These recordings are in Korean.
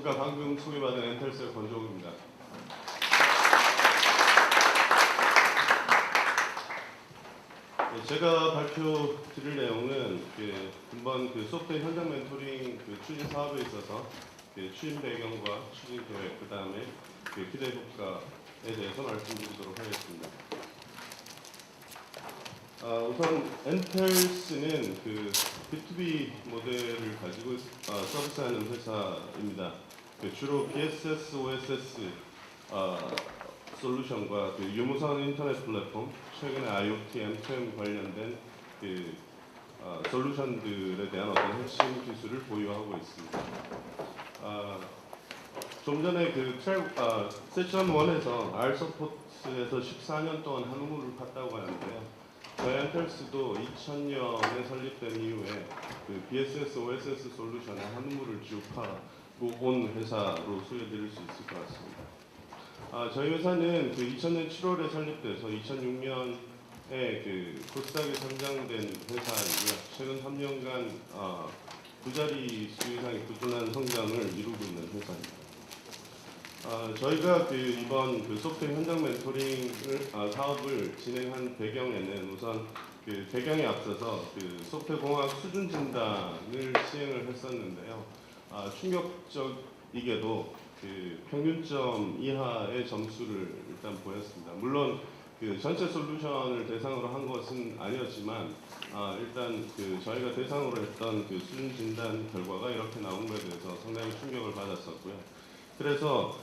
안녕하십니까. 방금 소개받은 엔텔스의 권종욱입니다. 제가 발표드릴 내용은 금번 소프트웨어 현장 멘토링 추진 사업에 있어서 추진 배경과 추진 계획, 그 다음에 기대 효과에 대해서 말씀드리도록 하겠습니다. 우선 엔텔스는 B2B 모델을 가지고 서비스하는 회사입니다. 주로 BSS, OSS 솔루션과 유무선 인터넷 플랫폼, 최근에 IoT, M2M 관련된 솔루션들에 대한 어떤 핵심 기술을 보유하고 있습니다. 좀 전에 세션 1에서 R 서포트에서 14년 동안 한우물을 팠다고 하는데요. 저희 엔텔스도 2000년에 설립된 이후에 BSS, OSS 솔루션에 한우물을 쭉 파온 회사로 소개드릴 수 있을 것 같습니다. 저희 회사는 2000년 7월에 설립돼서 2006년에 코스닥에 상장된 회사이고요. 최근 3년간 두 자릿수 이상의 꾸준한 성장을 이루고 있는 회사입니다. 저희가 이번 소프트웨어 현장 멘토링 사업을 진행한 배경에는 우선 배경에 앞서서 소프트웨어 공학 수준 진단을 시행을 했었는데요. 충격적이게도 평균점 이하의 점수를 일단 보였습니다. 물론 전체 솔루션을 대상으로 한 것은 아니었지만 일단 저희가 대상으로 했던 수준 진단 결과가 이렇게 나온 것에 대해서 상당히 충격을 받았었고요. 그래서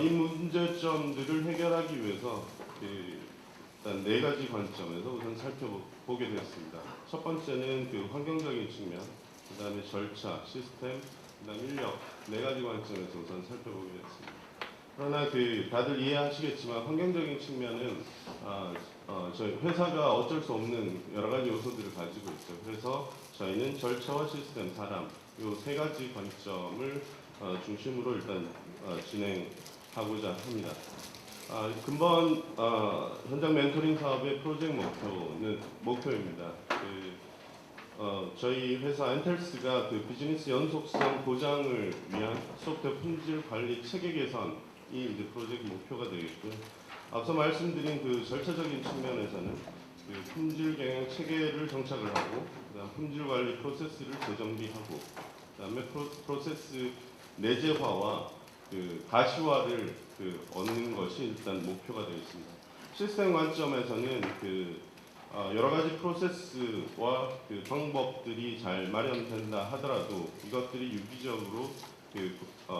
이 문제점들을 해결하기 위해서 일단 4가지 관점에서 우선 살펴보게 되었습니다. 첫 번째는 환경적인 측면, 그 다음에 절차, 시스템, 그 다음 인력 4가지 관점에서 우선 살펴보게 되었습니다. 그러나 다들 이해하시겠지만 환경적인 측면은 저희 회사가 어쩔 수 없는 여러 가지 요소들을 가지고 있죠. 그래서 저희는 절차와 시스템, 사람 이 3가지 관점을 중심으로 일단 진행하고자 합니다. 금번 현장 멘토링 사업의 프로젝트 목표입니다. 저희 회사 엔텔스가 비즈니스 연속성 보장을 위한 소프트웨어 품질 관리 체계 개선이 이제 프로젝트 목표가 되겠고요. 앞서 말씀드린 절차적인 측면에서는 품질 경영 체계를 정착을 하고, 그다음 품질 관리 프로세스를 재정비하고, 그다음에 프로세스 내재화와 가시화를 얻는 것이 일단 목표가 되겠습니다. 시스템 관점에서는 여러 가지 프로세스와 방법들이 잘 마련된다 하더라도 이것들이 유기적으로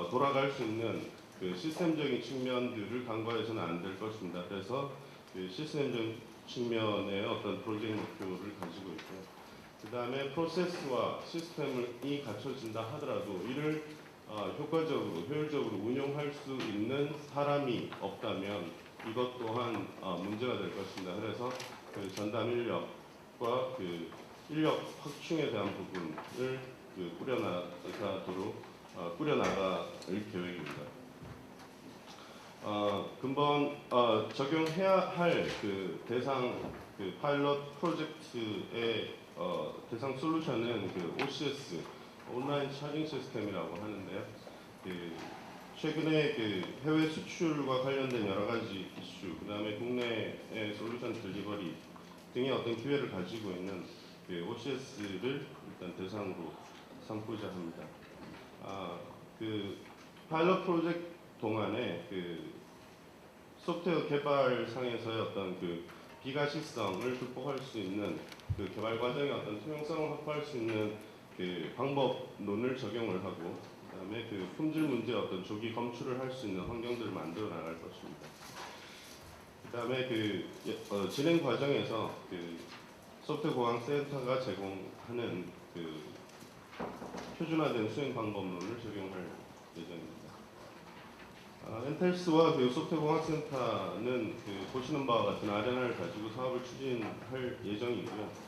돌아갈 수 있는 시스템적인 측면들을 간과해서는 안 될 것입니다. 그래서 시스템적인 측면의 어떤 프로젝트 목표를 가지고 있고요. 그 다음에 프로세스와 시스템이 갖춰진다 하더라도 이를 효과적으로, 효율적으로 운용할 수 있는 사람이 없다면 이것 또한 문제가 될 것입니다. 그래서 전담 인력과 인력 확충에 대한 부분을 꾸려나갈 계획입니다. 금번 적용해야 할 대상 파일럿 프로젝트의 대상 솔루션은 OCS 온라인 차징 시스템이라고 하는데요. 최근에 해외 수출과 관련된 여러 가지 이슈, 그 다음에 국내의 솔루션 딜리버리 등의 어떤 기회를 가지고 있는 OCS를 일단 대상으로 삼고자 합니다. 파일럿 프로젝트 동안에 소프트웨어 개발상에서의 어떤 비가시성을 극복할 수 있는 개발 과정의 어떤 투명성을 확보할 수 있는 방법론을 적용을 하고, 그다음에 품질 문제 어떤 조기 검출을 할 수 있는 환경들을 만들어 나갈 것입니다. 그다음에 진행 과정에서 소프트웨어 공학 센터가 제공하는 표준화된 수행 방법론을 적용할 예정입니다. 엔텔스와 소프트웨어 공학 센터는 보시는 바와 같은 R&R을 가지고 사업을 추진할 예정이고요.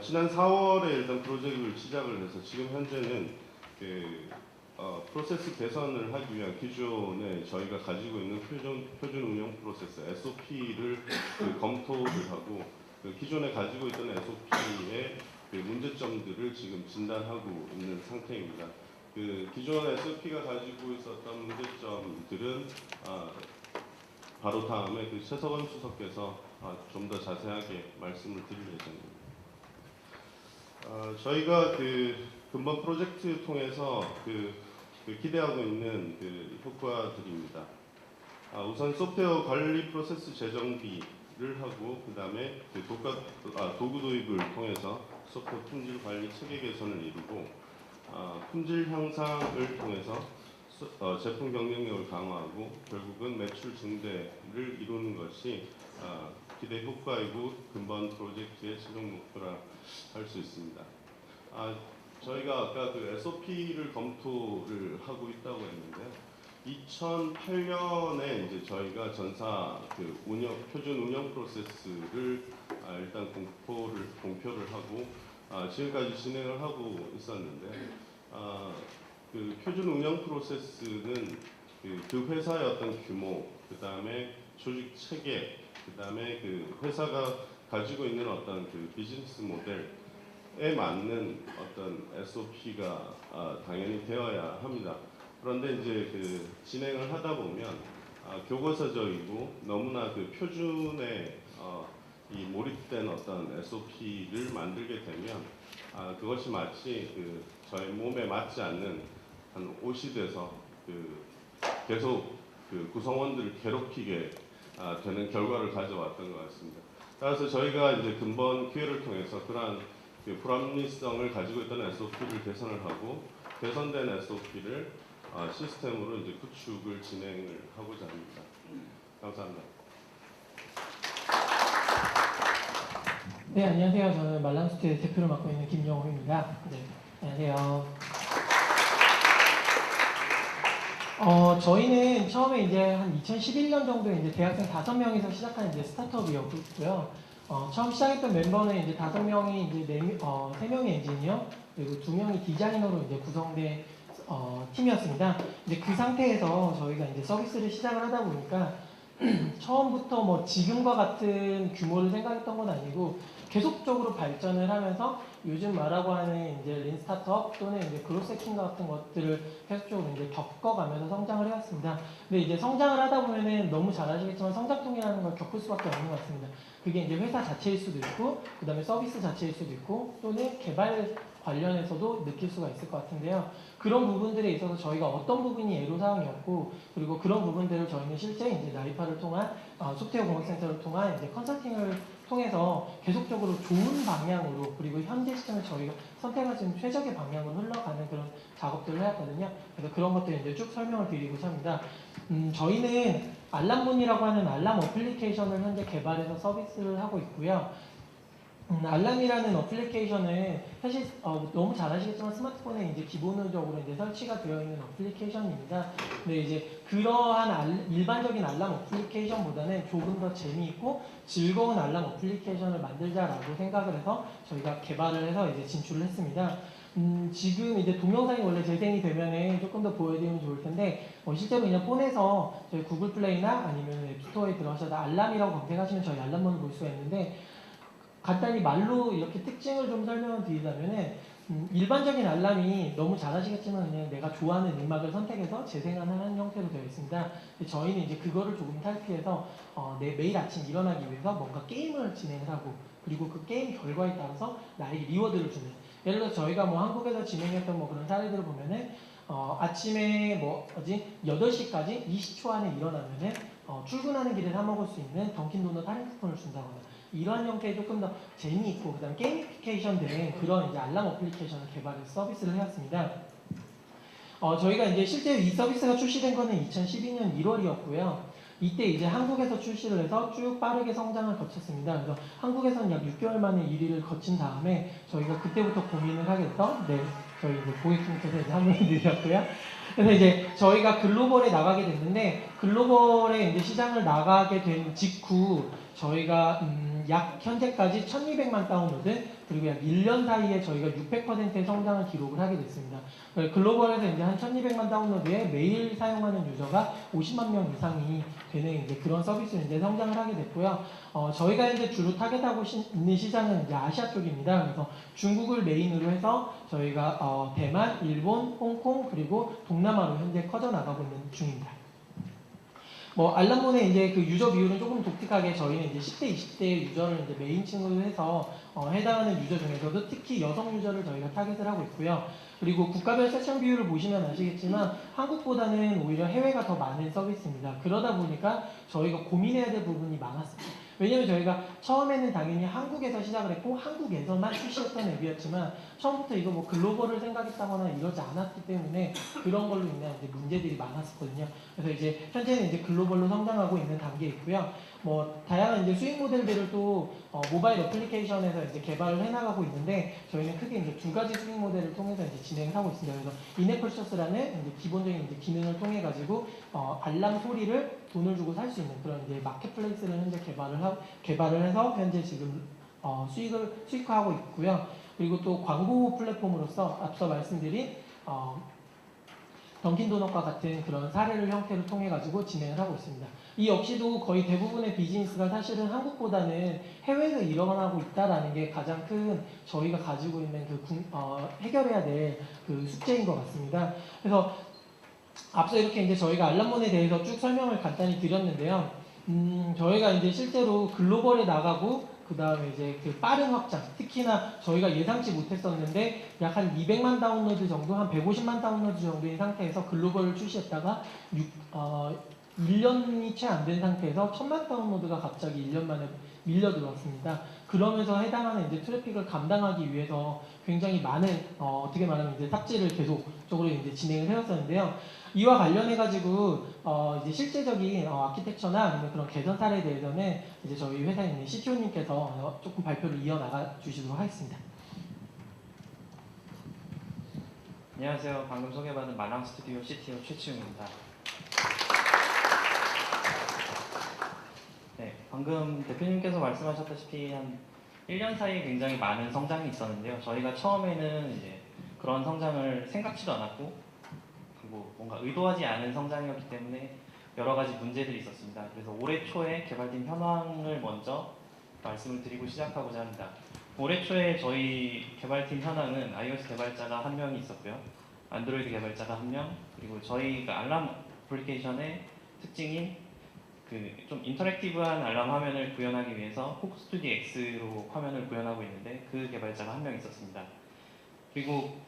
지난 4월에 일단 프로젝트를 시작을 해서 지금 현재는 프로세스 개선을 하기 위한 기존에 저희가 가지고 있는 표준 운영 프로세스 SOP를 검토를 하고 기존에 가지고 있던 SOP의 문제점들을 지금 진단하고 있는 상태입니다. 그 기존 SOP가 가지고 있었던 문제점들은 바로 다음에 그 최석원 수석께서 좀 더 자세하게 말씀을 드릴 예정입니다. 저희가 그 근본 프로젝트 통해서 그 기대하고 있는 그 효과들입니다. 우선 소프트웨어 관리 프로세스 재정비를 하고 그 다음에 그 도구 도입을 통해서 소프트웨어 품질 관리 체계 개선을 이루고 품질 향상을 통해서 제품 경쟁력을 강화하고 결국은 매출 증대를 이루는 것이 기대 효과이고 근본 프로젝트의 최종 목표라 할 수 있습니다. 저희가 아까 그 SOP를 검토를 하고 있다고 했는데요. 2008년에 이제 저희가 전사 그 표준 운영 프로세스를 일단 공표를 하고 지금까지 진행을 하고 있었는데 그 표준 운영 프로세스는 그 회사의 어떤 규모, 그 다음에 조직 체계, 그 다음에 그 회사가 가지고 있는 어떤 그 비즈니스 모델에 맞는 어떤 SOP가 당연히 되어야 합니다. 그런데 이제 그 진행을 하다 보면 교과서적이고 너무나 그 표준에 이 몰입된 어떤 SOP를 만들게 되면 그것이 마치 그 저희 몸에 맞지 않는 한 옷이 돼서 그 계속 그 구성원들을 괴롭히게 되는 결과를 가져왔던 것 같습니다. 따라서 저희가 이제 근본 기회를 통해서 그러한 그 불합리성을 가지고 있던 SOP를 개선을 하고 개선된 SOP를 시스템으로 이제 구축을 진행을 하고자 합니다. 감사합니다. 네, 안녕하세요. 저는 말랑스테 대표를 맡고 있는 김영호입니다. 네, 안녕하세요. 저희는 처음에 이제 한 2011년 정도에 이제 대학생 5명이서 시작한 이제 스타트업이었고요. 처음 시작했던 멤버는 이제 5명이 이제 3명이 엔지니어 그리고 2명이 디자이너로 이제 구성된 팀이었습니다. 이제 그 상태에서 저희가 이제 서비스를 시작을 하다 보니까 처음부터 뭐 지금과 같은 규모를 생각했던 건 아니고 계속적으로 발전을 하면서 요즘 말하고 하는 이제 린 스타트업 또는 이제 그로스 해킹 같은 것들을 계속적으로 이제 겪어가면서 성장을 해왔습니다. 근데 이제 성장을 하다 보면은 너무 잘 아시겠지만 성장통이라는 걸 겪을 수밖에 없는 것 같습니다. 그게 이제 회사 자체일 수도 있고, 그 다음에 서비스 자체일 수도 있고, 또는 개발 관련해서도 느낄 수가 있을 것 같은데요. 그런 부분들에 있어서 저희가 어떤 부분이 애로사항이었고, 그리고 그런 부분들을 저희는 실제 이제 나이파를 통한 소프트웨어 공학센터를 통한 이제 컨설팅을 통해서 계속적으로 좋은 방향으로 그리고 현재 시점에 저희가 선택할 수 있는 최적의 방향으로 흘러가는 그런 작업들을 해왔거든요. 그래서 그런 것들을 이제 쭉 설명을 드리고자 합니다. 저희는 알람문이라고 하는 알람 어플리케이션을 현재 개발해서 서비스를 하고 있고요. 알람이라는 어플리케이션은 사실 너무 잘 아시겠지만 스마트폰에 이제 기본적으로 이제 설치가 되어 있는 어플리케이션입니다. 근데 이제 그러한 일반적인 알람 어플리케이션보다는 조금 더 재미있고 즐거운 알람 어플리케이션을 만들자라고 생각을 해서 저희가 개발을 해서 이제 진출을 했습니다. 지금 이제 동영상이 원래 재생이 되면은 조금 더 보여드리면 좋을 텐데 실제로 그냥 폰에서 저희 구글 플레이나 아니면 앱스토어에 들어가셔서 알람이라고 검색하시면 저희 알람문을 볼 수가 있는데 간단히 말로 이렇게 특징을 좀 설명을 드리자면은 일반적인 알람이 너무 잘 아시겠지만 그냥 내가 좋아하는 음악을 선택해서 재생하는 형태로 되어 있습니다. 저희는 이제 그거를 조금 탈피해서 매일 아침 일어나기 위해서 뭔가 게임을 진행을 하고 그리고 그 게임 결과에 따라서 나에게 리워드를 주는 예를 들어 저희가 뭐 한국에서 진행했던 뭐 그런 사례들을 보면은 아침에 8시까지 20초 안에 일어나면은 출근하는 길에 사 먹을 수 있는 던킨 도넛 할인 쿠폰을 준다거나 이러한 형태의 조금 더 재미있고 그다음 게이미피케이션 된 그런 이제 알람 어플리케이션을 개발해서 서비스를 해왔습니다. 저희가 이제 실제 이 서비스가 출시된 거는 2012년 1월이었고요. 이때 이제 한국에서 출시를 해서 쭉 빠르게 성장을 거쳤습니다. 그래서 한국에서는 약 6개월 만에 1위를 거친 다음에 저희가 그때부터 고민을 하게 돼서 저희 이제 고객님께서 이제 한 분이 드렸고요. 그래서 이제 저희가 글로벌에 나가게 됐는데 글로벌에 이제 시장을 나가게 된 직후 저희가 약 현재까지 1,200만 다운로드 그리고 약 1년 사이에 저희가 600%의 성장을 기록을 하게 됐습니다. 글로벌에서 이제 한 1,200만 다운로드에 매일 사용하는 유저가 50만 명 이상이 되는 이제 그런 서비스를 이제 성장을 하게 됐고요. 저희가 이제 주로 타겟하고 있는 시장은 이제 아시아 쪽입니다. 그래서 중국을 메인으로 해서 저희가 대만, 일본, 홍콩 그리고 동남아로 현재 커져 나가고 있는 중입니다. 알람몬의 이제 그 유저 비율은 조금 독특하게 저희는 이제 10대, 20대 유저를 이제 메인층으로 해서 해당하는 유저 중에서도 특히 여성 유저를 저희가 타겟을 하고 있고요. 그리고 국가별 세션 비율을 보시면 아시겠지만 한국보다는 오히려 해외가 더 많은 서비스입니다. 그러다 보니까 저희가 고민해야 될 부분이 많았습니다. 왜냐면 저희가 처음에는 당연히 한국에서 시작을 했고 한국에서만 출시했던 앱이었지만 처음부터 이거 뭐 글로벌을 생각했다거나 이러지 않았기 때문에 그런 걸로 인한 이제 문제들이 많았었거든요. 그래서 이제 현재는 이제 글로벌로 성장하고 있는 단계에 있고요. 다양한 이제 수익 모델들을 또 모바일 애플리케이션에서 이제 개발을 해나가고 있는데 저희는 크게 이제 두 가지 수익 모델을 통해서 이제 진행을 하고 있습니다. 그래서 인앱퍼셔스라는 이제 기본적인 이제 기능을 통해 가지고 알람 소리를 돈을 주고 살 수 있는 그런 이제 마켓플레이스를 현재 개발을 해서 현재 지금 수익화하고 있고요. 그리고 또 광고 플랫폼으로서 앞서 말씀드린 던킨도넛과 같은 그런 사례를 형태로 통해 가지고 진행을 하고 있습니다. 이 역시도 거의 대부분의 비즈니스가 사실은 한국보다는 해외에서 일어나고 있다라는 게 가장 큰 저희가 가지고 있는 해결해야 될 그 숙제인 것 같습니다. 그래서 앞서 이렇게 이제 저희가 알람몬에 대해서 쭉 설명을 간단히 드렸는데요. 저희가 이제 실제로 글로벌에 나가고 그 다음에 이제 그 빠른 확장, 특히나 저희가 예상치 못했었는데 약 한 200만 다운로드 정도, 한 150만 다운로드 정도인 상태에서 글로벌을 출시했다가 1년이 채 안 된 상태에서 1,000만 다운로드가 갑자기 1년 만에 밀려 들어왔습니다. 그러면서 해당하는 이제 트래픽을 감당하기 위해서 굉장히 많은 어떻게 말하면 이제 탑재를 계속적으로 이제 진행을 해왔었는데요. 이와 관련해 가지고 이제 실제적인 아키텍처나 아니면 그런 개선 사례에 대해서는 이제 저희 회사에 있는 CTO님께서 조금 발표를 이어나가 주시도록 하겠습니다. 안녕하세요. 방금 소개받은 마랑 스튜디오 CTO 최치웅입니다. 네, 방금 대표님께서 말씀하셨다시피 한 1년 사이에 굉장히 많은 성장이 있었는데요. 저희가 처음에는 이제 그런 성장을 생각지도 않았고 그리고 뭔가 의도하지 않은 성장이었기 때문에 여러 가지 문제들이 있었습니다. 그래서 올해 초에 개발팀 현황을 먼저 말씀을 드리고 시작하고자 합니다. 올해 초에 저희 개발팀 현황은 iOS 개발자가 1명이 있었고요. 안드로이드 개발자가 1명, 그리고 저희가 알람 애플리케이션의 특징인 그 좀 인터랙티브한 알람 화면을 구현하기 위해서 호크스튜디오 X로 화면을 구현하고 있는데 그 개발자가 1명 있었습니다. 그리고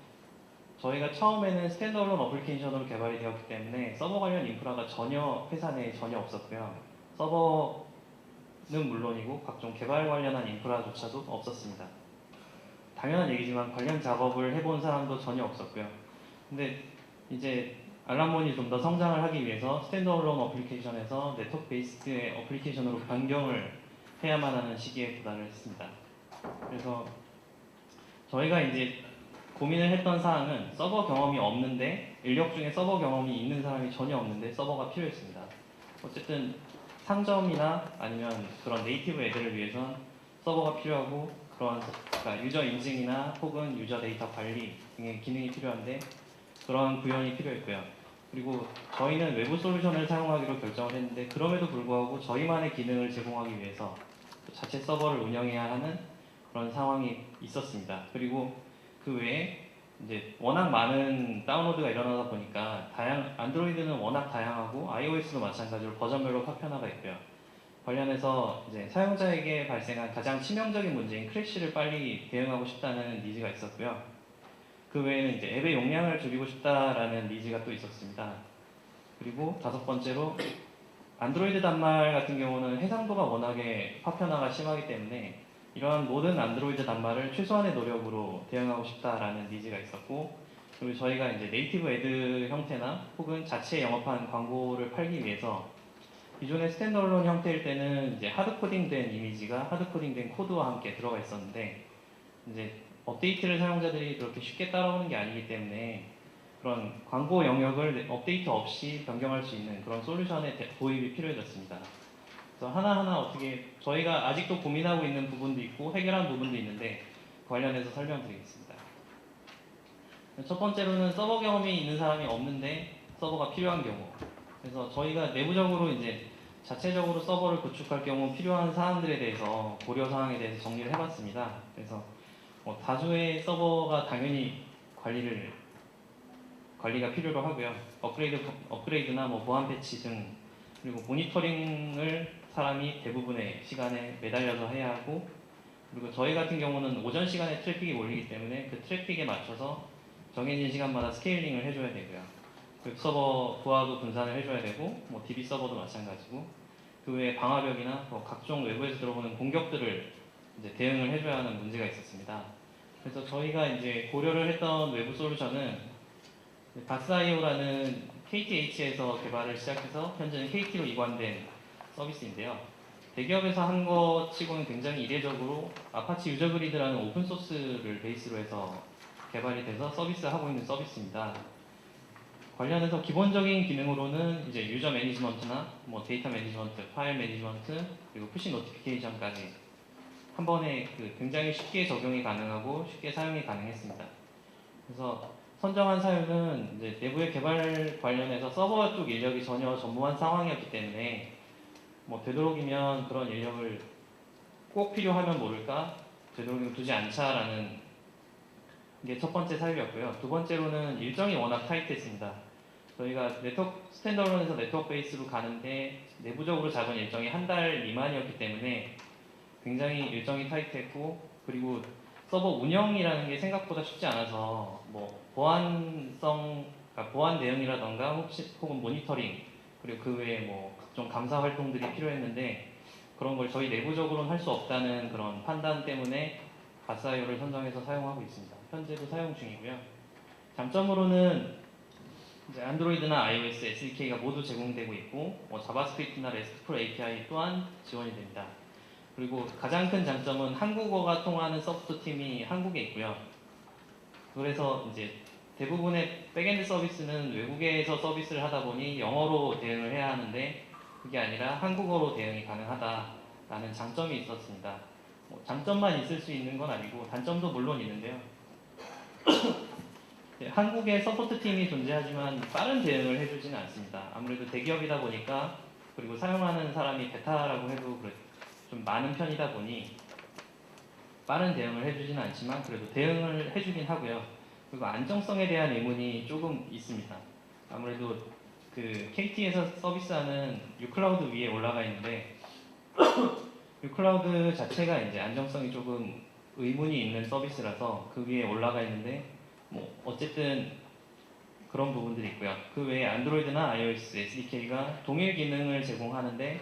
저희가 처음에는 스탠드얼론 어플리케이션으로 개발이 되었기 때문에 서버 관련 인프라가 전혀 회사 내에 전혀 없었고요. 서버는 물론이고 각종 개발 관련한 인프라조차도 없었습니다. 당연한 얘기지만 관련 작업을 해본 사람도 전혀 없었고요. 근데 이제 알람몬이 좀 더 성장을 하기 위해서 스탠드얼론 어플리케이션에서 네트워크 베이스드의 어플리케이션으로 변경을 해야만 하는 시기에 도달을 했습니다. 그래서 저희가 이제 고민을 했던 사항은 서버 경험이 없는데 인력 중에 서버 경험이 있는 사람이 전혀 없는데 서버가 필요했습니다. 어쨌든 상점이나 아니면 그런 네이티브 애들을 위해선 서버가 필요하고 그러한 그러니까 유저 인증이나 혹은 유저 데이터 관리 등의 기능이 필요한데 그러한 구현이 필요했고요. 그리고 저희는 외부 솔루션을 사용하기로 결정을 했는데 그럼에도 불구하고 저희만의 기능을 제공하기 위해서 자체 서버를 운영해야 하는 그런 상황이 있었습니다. 그리고 그 외에 이제 워낙 많은 다운로드가 일어나다 보니까 안드로이드는 워낙 다양하고 iOS도 마찬가지로 버전별로 파편화가 있고요. 관련해서 이제 사용자에게 발생한 가장 치명적인 문제인 크래시를 빨리 대응하고 싶다는 니즈가 있었고요. 그 외에는 이제 앱의 용량을 줄이고 싶다라는 니즈가 또 있었습니다. 그리고 5번째로 안드로이드 단말 같은 경우는 해상도가 워낙에 파편화가 심하기 때문에 이러한 모든 안드로이드 단말을 최소한의 노력으로 대응하고 싶다라는 니즈가 있었고, 그리고 저희가 이제 네이티브 애드 형태나 혹은 자체 영업한 광고를 팔기 위해서 기존의 스탠드얼론 형태일 때는 이제 하드코딩된 이미지가 하드코딩된 코드와 함께 들어가 있었는데 이제 업데이트를 사용자들이 그렇게 쉽게 따라오는 게 아니기 때문에 그런 광고 영역을 업데이트 없이 변경할 수 있는 그런 솔루션의 도입이 필요해졌습니다. 그래서 하나하나 어떻게 저희가 아직도 고민하고 있는 부분도 있고 해결한 부분도 있는데 관련해서 설명드리겠습니다. 첫 번째로는 서버 경험이 있는 사람이 없는데 서버가 필요한 경우. 그래서 저희가 내부적으로 이제 자체적으로 서버를 구축할 경우 필요한 사항들에 대해서 고려 사항에 대해서 정리를 해봤습니다. 그래서 다수의 서버가 당연히 관리가 필요로 하고요. 업그레이드나 보안 패치 등 그리고 모니터링을 사람이 대부분의 시간에 매달려서 해야 하고 그리고 저희 같은 경우는 오전 시간에 트래픽이 몰리기 때문에 그 트래픽에 맞춰서 정해진 시간마다 스케일링을 해줘야 되고요. 웹 서버 부하도 분산을 해줘야 되고 DB 서버도 마찬가지고 그 외에 방화벽이나 각종 외부에서 들어오는 공격들을 이제 대응을 해줘야 하는 문제가 있었습니다. 그래서 저희가 이제 고려를 했던 외부 솔루션은 바스IO라는 KTH에서 개발을 시작해서 현재는 KT로 이관된 서비스인데요. 대기업에서 한 것 치고는 굉장히 이례적으로 아파치 유저 그리드라는 오픈소스를 베이스로 해서 개발이 돼서 서비스하고 있는 서비스입니다. 관련해서 기본적인 기능으로는 이제 유저 매니지먼트나 데이터 매니지먼트, 파일 매니지먼트, 그리고 푸시 노티피케이션까지 한 번에 굉장히 쉽게 적용이 가능하고 쉽게 사용이 가능했습니다. 그래서 선정한 사유는 이제 내부의 개발 관련해서 서버 쪽 인력이 전혀 전무한 상황이었기 때문에 되도록이면 그런 인력을 꼭 필요하면 모를까 되도록이면 두지 않자라는 게 첫 번째 사유였고요. 두 번째로는 일정이 워낙 타이트했습니다. 저희가 네트워크 스탠더론에서 네트워크 베이스로 가는데 내부적으로 잡은 일정이 한 달 미만이었기 때문에 굉장히 일정이 타이트했고 그리고 서버 운영이라는 게 생각보다 쉽지 않아서 보안 대응이라던가 혹은 모니터링 그리고 그 외에 각종 감사 활동들이 필요했는데 그런 걸 저희 내부적으로는 할 수 없다는 그런 판단 때문에 바스IO를 선정해서 사용하고 있습니다. 현재도 사용 중이고요. 장점으로는 이제 안드로이드나 iOS SDK가 모두 제공되고 있고 자바스크립트나 RESTful API 또한 지원이 됩니다. 그리고 가장 큰 장점은 한국어가 통하는 서포트 팀이 한국에 있고요. 그래서 이제 대부분의 백엔드 서비스는 외국에서 서비스를 하다 보니 영어로 대응을 해야 하는데 그게 아니라 한국어로 대응이 가능하다라는 장점이 있었습니다. 장점만 있을 수 있는 건 아니고 단점도 물론 있는데요. 한국에 서포트 팀이 존재하지만 빠른 대응을 해주지는 않습니다. 아무래도 대기업이다 보니까 그리고 사용하는 사람이 베타라고 해도 좀 많은 편이다 보니 빠른 대응을 해주지는 않지만 그래도 대응을 해주긴 하고요. 그리고 안정성에 대한 의문이 조금 있습니다. 아무래도 KT에서 서비스하는 유클라우드 위에 올라가 있는데 유클라우드 자체가 이제 안정성이 조금 의문이 있는 서비스라서 그 위에 올라가 있는데 어쨌든 그런 부분들이 있고요. 그 외에 안드로이드나 iOS SDK가 동일 기능을 제공하는데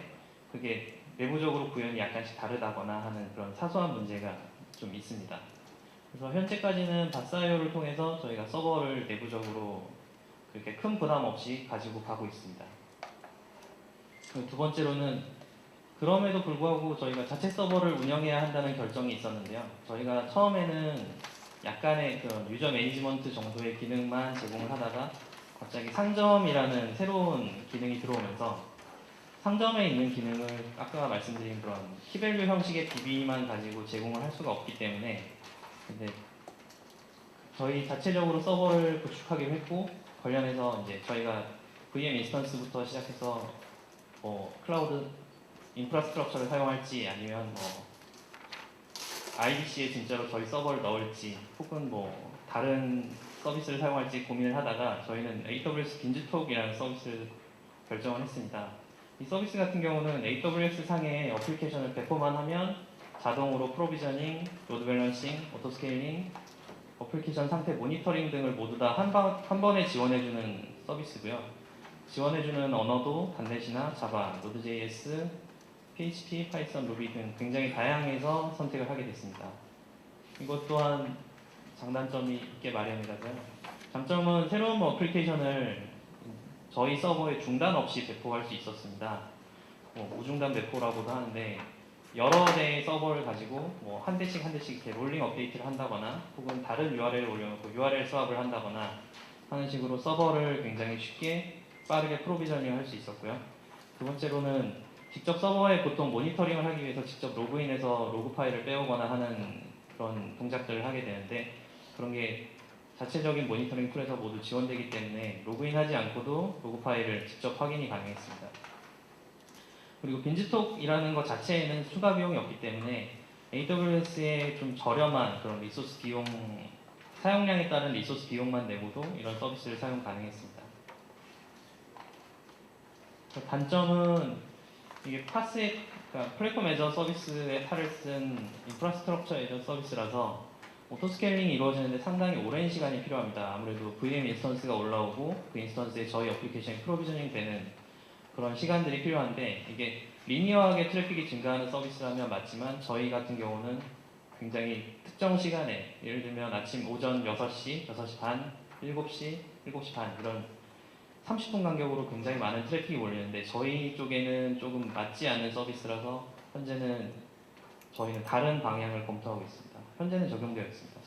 그게 내부적으로 구현이 약간씩 다르다거나 하는 그런 사소한 문제가 좀 있습니다. 그래서 현재까지는 바스IO를 통해서 저희가 서버를 내부적으로 그렇게 큰 부담 없이 가지고 가고 있습니다. 두 번째로는 그럼에도 불구하고 저희가 자체 서버를 운영해야 한다는 결정이 있었는데요. 저희가 처음에는 약간의 그런 유저 매니지먼트 정도의 기능만 제공을 하다가 갑자기 상점이라는 새로운 기능이 들어오면서 상점에 있는 기능을 아까 말씀드린 그런 키밸류 형식의 DB만 가지고 제공을 할 수가 없기 때문에 근데 저희 자체적으로 서버를 구축하기로 했고 관련해서 이제 저희가 VM 인스턴스부터 시작해서 클라우드 인프라스트럭처를 사용할지 아니면 IDC에 진짜로 저희 서버를 넣을지 혹은 다른 서비스를 사용할지 고민을 하다가 저희는 AWS 빈즈톡이라는 서비스를 결정을 했습니다. 이 서비스 같은 경우는 AWS 상의 어플리케이션을 배포만 하면 자동으로 프로비저닝, 로드 밸런싱, 오토 스케일링, 어플리케이션 상태 모니터링 등을 모두 다 한 번에 지원해주는 서비스고요. 지원해주는 언어도 단넷이나 자바, 노드.js, PHP, 파이썬, 루비 등 굉장히 다양해서 선택을 하게 됐습니다. 이것 또한 장단점이 있게 마련이라서요. 장점은 새로운 어플리케이션을 저희 서버에 중단 없이 배포할 수 있었습니다. 무중단 배포라고도 하는데 여러 대의 서버를 가지고 한 대씩 이렇게 롤링 업데이트를 한다거나 혹은 다른 URL을 올려놓고 URL 스왑을 한다거나 하는 식으로 서버를 굉장히 쉽게 빠르게 프로비저닝 할 수 있었고요. 두 번째로는 직접 서버에 보통 모니터링을 하기 위해서 직접 로그인해서 로그 파일을 빼오거나 하는 그런 동작들을 하게 되는데 그런 게 자체적인 모니터링 툴에서 모두 지원되기 때문에 로그인하지 않고도 로그 파일을 직접 확인이 가능했습니다. 그리고 빈지톡이라는 것 자체에는 추가 비용이 없기 때문에 AWS의 좀 저렴한 그런 리소스 비용, 사용량에 따른 리소스 비용만 내고도 이런 서비스를 사용 가능했습니다. 단점은 이게 파스의, 그러니까 플랫폼 애저 서비스의 탈을 쓴 인프라스트럭처 애저 서비스라서 오토스케일링이 이루어지는데 상당히 오랜 시간이 필요합니다. 아무래도 VM 인스턴스가 올라오고 그 인스턴스에 저희 어플리케이션이 프로비저닝 되는 그런 시간들이 필요한데 이게 리니어하게 트래픽이 증가하는 서비스라면 맞지만 저희 같은 경우는 굉장히 특정 시간에 예를 들면 아침 오전 6시, 6시 반, 7시, 7시 반 이런 30분 간격으로 굉장히 많은 트래픽이 몰리는데 저희 쪽에는 조금 맞지 않는 서비스라서 현재는 저희는 다른 방향을 검토하고 있습니다. 현재는 적용되어 있습니다.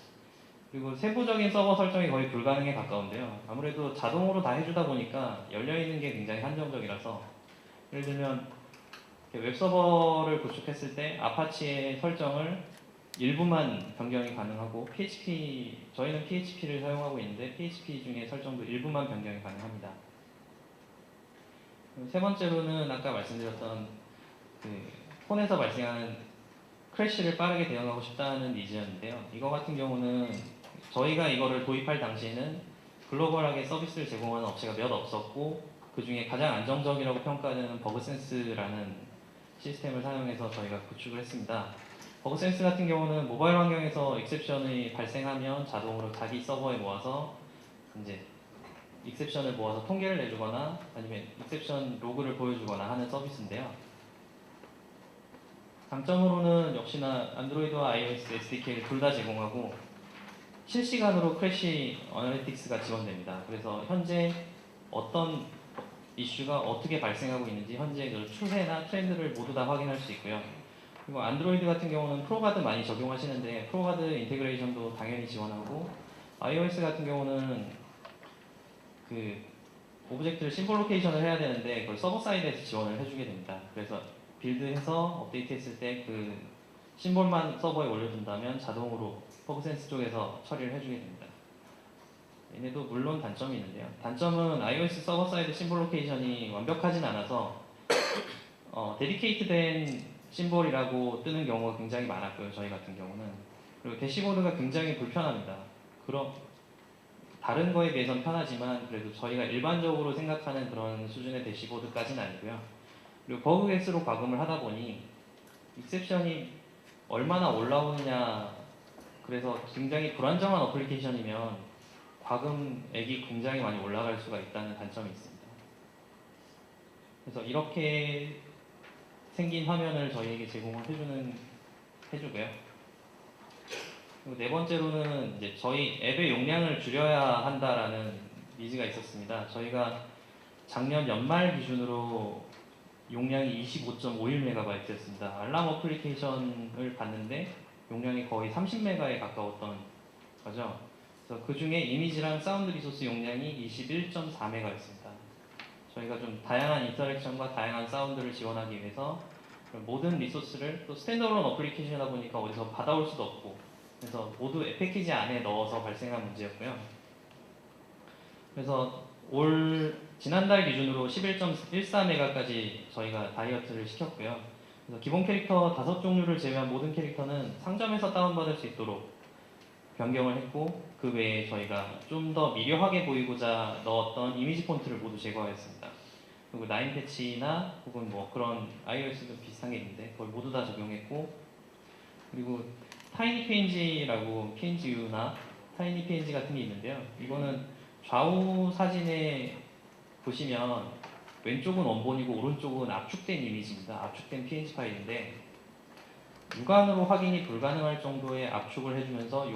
그리고 세부적인 서버 설정이 거의 불가능에 가까운데요. 아무래도 자동으로 다 해주다 보니까 열려있는 게 굉장히 한정적이라서 예를 들면 웹서버를 구축했을 때 아파치의 설정을 일부만 변경이 가능하고 저희는 PHP를 사용하고 있는데 PHP 중에 설정도 일부만 변경이 가능합니다. 세 번째로는 아까 말씀드렸던 그 폰에서 발생하는 크래시를 빠르게 대응하고 싶다는 니즈였는데요. 이거 같은 경우는 저희가 이거를 도입할 당시에는 글로벌하게 서비스를 제공하는 업체가 몇 없었고 그 중에 가장 안정적이라고 평가되는 버그센스라는 시스템을 사용해서 저희가 구축을 했습니다. 버그센스 같은 경우는 모바일 환경에서 익셉션이 발생하면 자동으로 자기 서버에 모아서 이제 익셉션을 모아서 통계를 내주거나 아니면 익셉션 로그를 보여주거나 하는 서비스인데요. 장점으로는 역시나 안드로이드와 iOS SDK를 둘 다 제공하고 실시간으로 크래시 어널리틱스가 지원됩니다. 그래서 현재 어떤 이슈가 어떻게 발생하고 있는지 현재 그 추세나 트렌드를 모두 다 확인할 수 있고요. 그리고 안드로이드 같은 경우는 프로가드 많이 적용하시는데 프로가드 인테그레이션도 당연히 지원하고 iOS 같은 경우는 그 오브젝트를 심볼 로케이션을 해야 되는데 그걸 서버 사이드에서 지원을 해주게 됩니다. 그래서 빌드해서 업데이트했을 때 그 심볼만 서버에 올려둔다면 자동으로 버그센스 쪽에서 처리를 해주게 됩니다. 얘네도 물론 단점이 있는데요. 단점은 iOS 서버 사이드 심볼 로케이션이 완벽하진 않아서 데디케이트된 심볼이라고 뜨는 경우가 굉장히 많았고요. 저희 같은 경우는. 그리고 대시보드가 굉장히 불편합니다. 그럼 다른 거에 비해서는 편하지만 그래도 저희가 일반적으로 생각하는 그런 수준의 대시보드까지는 아니고요. 그리고 버그 개수로 과금을 하다 보니 익셉션이 얼마나 올라오느냐, 그래서 굉장히 불안정한 어플리케이션이면 과금액이 굉장히 많이 올라갈 수가 있다는 단점이 있습니다. 그래서 이렇게 생긴 화면을 저희에게 제공을 해주고요. 그리고 네 번째로는 이제 저희 앱의 용량을 줄여야 한다라는 니즈가 있었습니다. 저희가 작년 연말 기준으로 용량이 25.51MB였습니다. 알람 어플리케이션을 봤는데 용량이 거의 30MB에 가까웠던 거죠. 그래서 그 중에 이미지랑 사운드 리소스 용량이 21.4MB였습니다. 저희가 좀 다양한 인터랙션과 다양한 사운드를 지원하기 위해서 모든 리소스를 또 스탠드얼론 어플리케이션이다 보니까 어디서 받아올 수도 없고 그래서 모두 앱 패키지 안에 넣어서 발생한 문제였고요. 그래서 지난달 기준으로 11.14메가까지 저희가 다이어트를 시켰고요. 그래서 기본 캐릭터 5종류를 제외한 모든 캐릭터는 상점에서 다운받을 수 있도록 변경을 했고 그 외에 저희가 좀 더 미려하게 보이고자 넣었던 이미지 폰트를 모두 제거하였습니다. 그리고 9 패치나 혹은 뭐 그런 iOS도 비슷한 게 있는데 그걸 모두 다 적용했고 그리고 타이니 PNG라고 PNGU나 타이니 PNG 같은 게 있는데요. 이거는 좌우 사진에 보시면 왼쪽은 원본이고 오른쪽은 압축된 이미지입니다. 압축된 PNG 파일인데 육안으로 확인이 불가능할 정도의 압축을 해주면서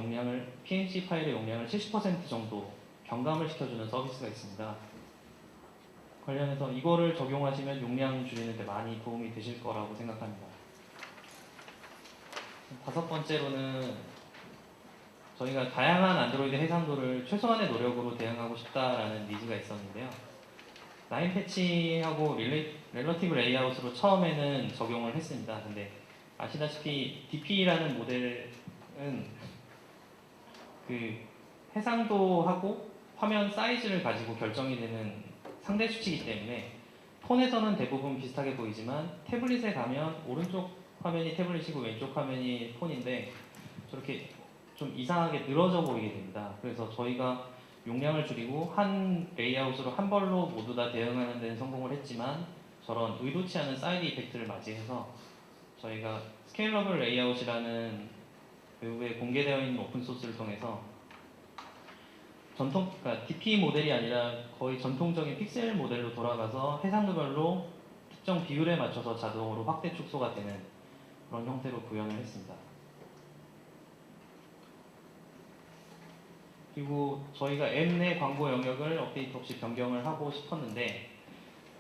PNG 파일의 용량을 70% 정도 경감을 시켜주는 서비스가 있습니다. 관련해서 이거를 적용하시면 용량 줄이는 데 많이 도움이 되실 거라고 생각합니다. 다섯 번째로는 저희가 다양한 안드로이드 해상도를 최소한의 노력으로 대응하고 싶다라는 니즈가 있었는데요. 라인 패치하고 렐러티브 레이아웃으로 처음에는 적용을 했습니다. 근데 아시다시피 DP라는 모델은 그 해상도하고 화면 사이즈를 가지고 결정이 되는 상대 수치이기 때문에 폰에서는 대부분 비슷하게 보이지만 태블릿에 가면 오른쪽 화면이 태블릿이고 왼쪽 화면이 폰인데 저렇게 좀 이상하게 늘어져 보이게 됩니다. 그래서 저희가 용량을 줄이고 한 레이아웃으로 한 벌로 모두 다 대응하는 데는 성공을 했지만 저런 의도치 않은 사이드 이펙트를 맞이해서 저희가 스케일러블 레이아웃이라는 외부에 공개되어 있는 오픈소스를 통해서 그러니까 DP 모델이 아니라 거의 전통적인 픽셀 모델로 돌아가서 해상도별로 특정 비율에 맞춰서 자동으로 확대 축소가 되는 그런 형태로 구현을 했습니다. 그리고 저희가 앱 내 광고 영역을 업데이트 없이 변경을 하고 싶었는데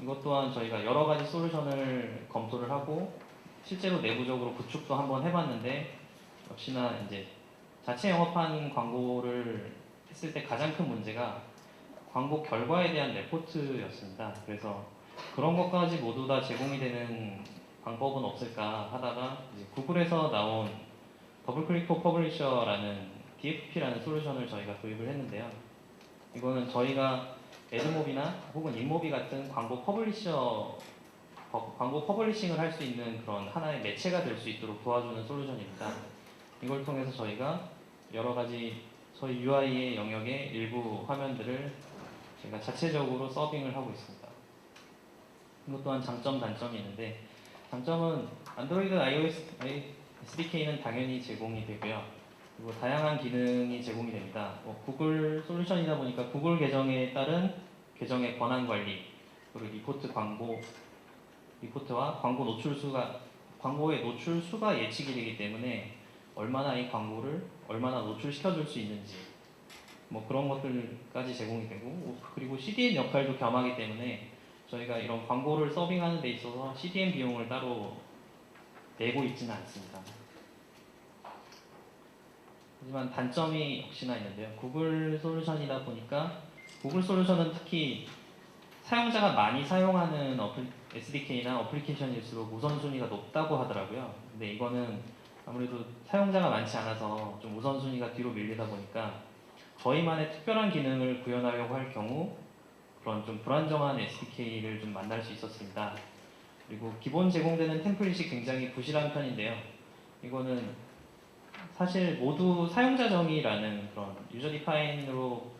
이것 또한 저희가 여러 가지 솔루션을 검토를 하고 실제로 내부적으로 구축도 한번 해봤는데 역시나 이제 자체 영업한 광고를 했을 때 가장 큰 문제가 광고 결과에 대한 레포트였습니다. 그래서 그런 것까지 모두 다 제공이 되는 방법은 없을까 하다가 이제 구글에서 나온 더블클릭 포 퍼블리셔라는 DFP라는 솔루션을 저희가 도입을 했는데요. 이거는 저희가 애드모비나 혹은 인모비 같은 광고 퍼블리싱을 할 수 있는 그런 하나의 매체가 될 수 있도록 도와주는 솔루션입니다. 이걸 통해서 저희가 여러 가지 저희 UI의 영역의 일부 화면들을 저희가 자체적으로 서빙을 하고 있습니다. 이것 또한 장점, 단점이 있는데 장점은 안드로이드 iOS SDK는 당연히 제공이 되고요. 그리고 다양한 기능이 제공이 됩니다. 구글 솔루션이다 보니까 구글 계정에 따른 계정의 권한 관리, 그리고 리포트와 광고의 노출 수가 예측이 되기 때문에 얼마나 이 광고를 얼마나 노출시켜줄 수 있는지 그런 것들까지 제공이 되고 그리고 CDN 역할도 겸하기 때문에 저희가 이런 광고를 서빙하는 데 있어서 CDN 비용을 따로 내고 있지는 않습니다. 하지만 단점이 역시나 있는데요. 구글 솔루션이다 보니까 구글 솔루션은 특히 사용자가 많이 사용하는 SDK나 어플리케이션일수록 우선순위가 높다고 하더라고요. 근데 이거는 아무래도 사용자가 많지 않아서 좀 우선순위가 뒤로 밀리다 보니까 저희만의 특별한 기능을 구현하려고 할 경우 그런 좀 불안정한 SDK를 좀 만날 수 있었습니다. 그리고 기본 제공되는 템플릿이 굉장히 부실한 편인데요. 이거는 사실 모두 사용자 정의라는 그런 유저 디파인으로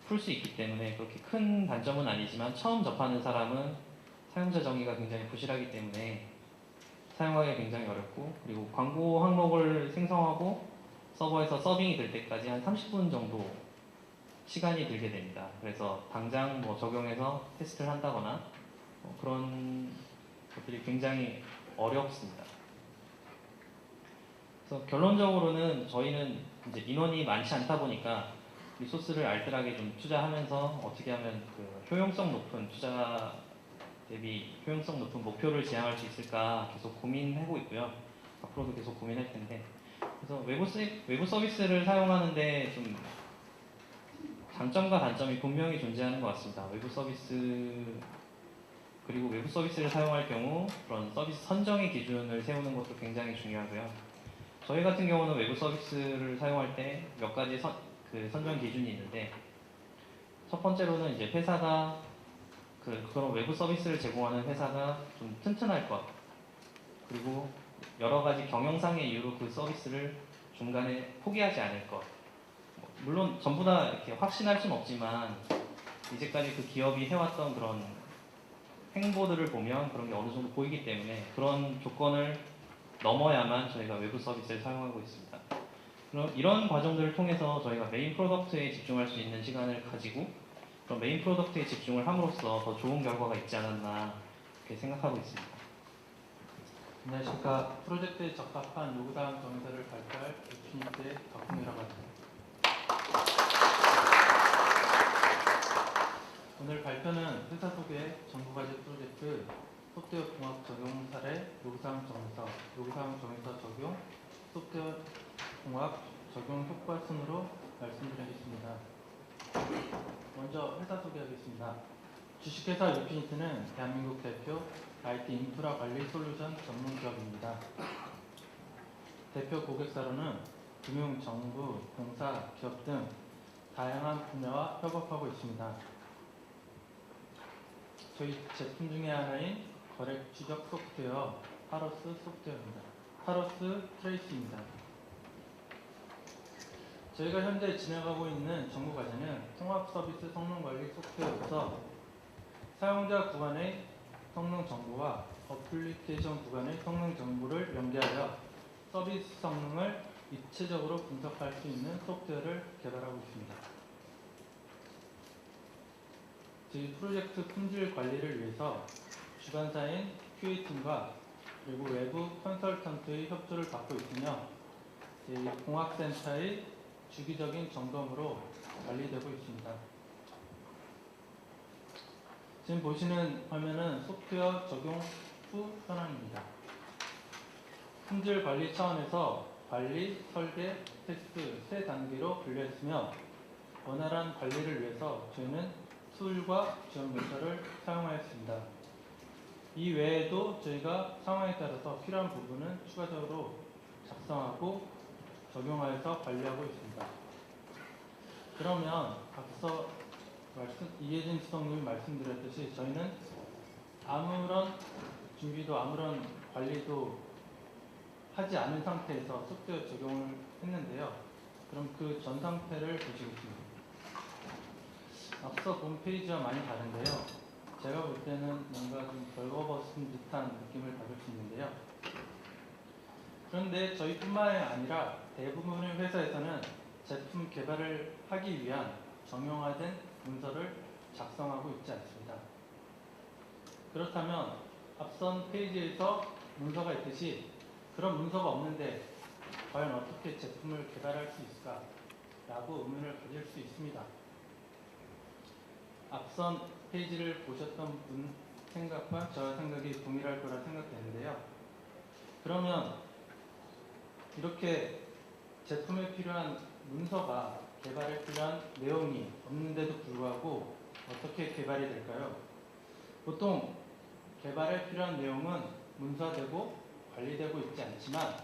풀 수 있기 때문에 그렇게 큰 단점은 아니지만 처음 접하는 사람은 사용자 정의가 굉장히 부실하기 때문에 사용하기 굉장히 어렵고 그리고 광고 항목을 생성하고 서버에서 서빙이 될 때까지 한 30분 정도 시간이 들게 됩니다. 그래서 당장 적용해서 테스트를 한다거나 그런 것들이 굉장히 어렵습니다. 그래서 결론적으로는 저희는 이제 인원이 많지 않다 보니까 리소스를 알뜰하게 좀 투자하면서 어떻게 하면 그 효용성 높은 투자 대비 효용성 높은 목표를 지향할 수 있을까 계속 고민하고 있고요. 앞으로도 계속 고민할 텐데 그래서 외부 서비스를 사용하는데 좀 장점과 단점이 분명히 존재하는 것 같습니다. 그리고 외부 서비스를 사용할 경우 그런 서비스 선정의 기준을 세우는 것도 굉장히 중요하고요. 저희 같은 경우는 외부 서비스를 사용할 때 몇 가지 선정 기준이 있는데 첫 번째로는 이제 회사가 그런 외부 서비스를 제공하는 회사가 좀 튼튼할 것 그리고 여러 가지 경영상의 이유로 그 서비스를 중간에 포기하지 않을 것 물론 전부 다 이렇게 확신할 수는 없지만 이제까지 그 기업이 해왔던 그런 행보들을 보면 그런 게 어느 정도 보이기 때문에 그런 조건을 넘어야만 저희가 외부 서비스를 사용하고 있습니다. 그럼 이런 과정들을 통해서 저희가 메인 프로덕트에 집중할 수 있는 시간을 가지고 그런 메인 프로덕트에 집중을 함으로써 더 좋은 결과가 있지 않았나 그렇게 생각하고 있습니다. 안녕하십니까. 프로젝트에 적합한 요구사항 정의서를 발표할 유치님의 박홍이라고 합니다. 오늘 발표는 회사 소개 정부과제 프로젝트 소프트웨어 종합 적용 사례 요구사항 정의서, 요구사항 정의서 적용, 소프트웨어 종합 적용 효과 순으로 말씀드리겠습니다. 먼저 회사 소개하겠습니다. 주식회사 유피니트는 대한민국 대표 IT 인프라 관리 솔루션 전문 기업입니다. 대표 고객사로는 금융, 정부, 공사, 기업 등 다양한 분야와 협업하고 있습니다. 저희 제품 중에 하나인 거래 추적 소프트웨어 파러스 소프트웨어입니다. 파러스 트레이스입니다. 저희가 현재 진행하고 있는 정부 과제는 통합 서비스 성능 관리 소프트웨어로서 사용자 구간의 성능 정보와 어플리케이션 구간의 성능 정보를 연계하여 서비스 성능을 입체적으로 분석할 수 있는 소프트웨어를 개발하고 있습니다. 저희 프로젝트 품질 관리를 위해서 주관사인 QA팀과 그리고 외부 컨설턴트의 협조를 받고 있으며 저희 공학센터의 주기적인 점검으로 관리되고 있습니다. 지금 보시는 화면은 소프트웨어 적용 후 현황입니다. 품질 관리 차원에서 관리, 설계, 테스트 세 단계로 분류했으며 원활한 관리를 위해서 저희는 툴과 지원 문서를 사용하였습니다. 이 외에도 저희가 상황에 따라서 필요한 부분은 추가적으로 작성하고 적용하여서 관리하고 있습니다. 그러면 앞서 이혜진 수석님이 말씀드렸듯이 저희는 아무런 준비도 아무런 관리도 하지 않은 상태에서 소프트웨어 적용을 했는데요. 그럼 그 전 상태를 보시겠습니다. 앞서 본 페이지와 많이 다른데요. 제가 볼 때는 뭔가 좀 벌거벗은 듯한 느낌을 받을 수 있는데요. 그런데 저희뿐만 아니라 대부분의 회사에서는 제품 개발을 하기 위한 정형화된 문서를 작성하고 있지 않습니다. 그렇다면 앞선 페이지에서 문서가 있듯이 그런 문서가 없는데 과연 어떻게 제품을 개발할 수 있을까? 라고 의문을 가질 수 있습니다. 앞선 페이지를 보셨던 분 생각과 저 생각이 동일할 거라 생각되는데요. 그러면 이렇게 제품에 필요한 문서가 개발에 필요한 내용이 없는데도 불구하고 어떻게 개발이 될까요? 보통 개발에 필요한 내용은 문서되고 관리되고 있지 않지만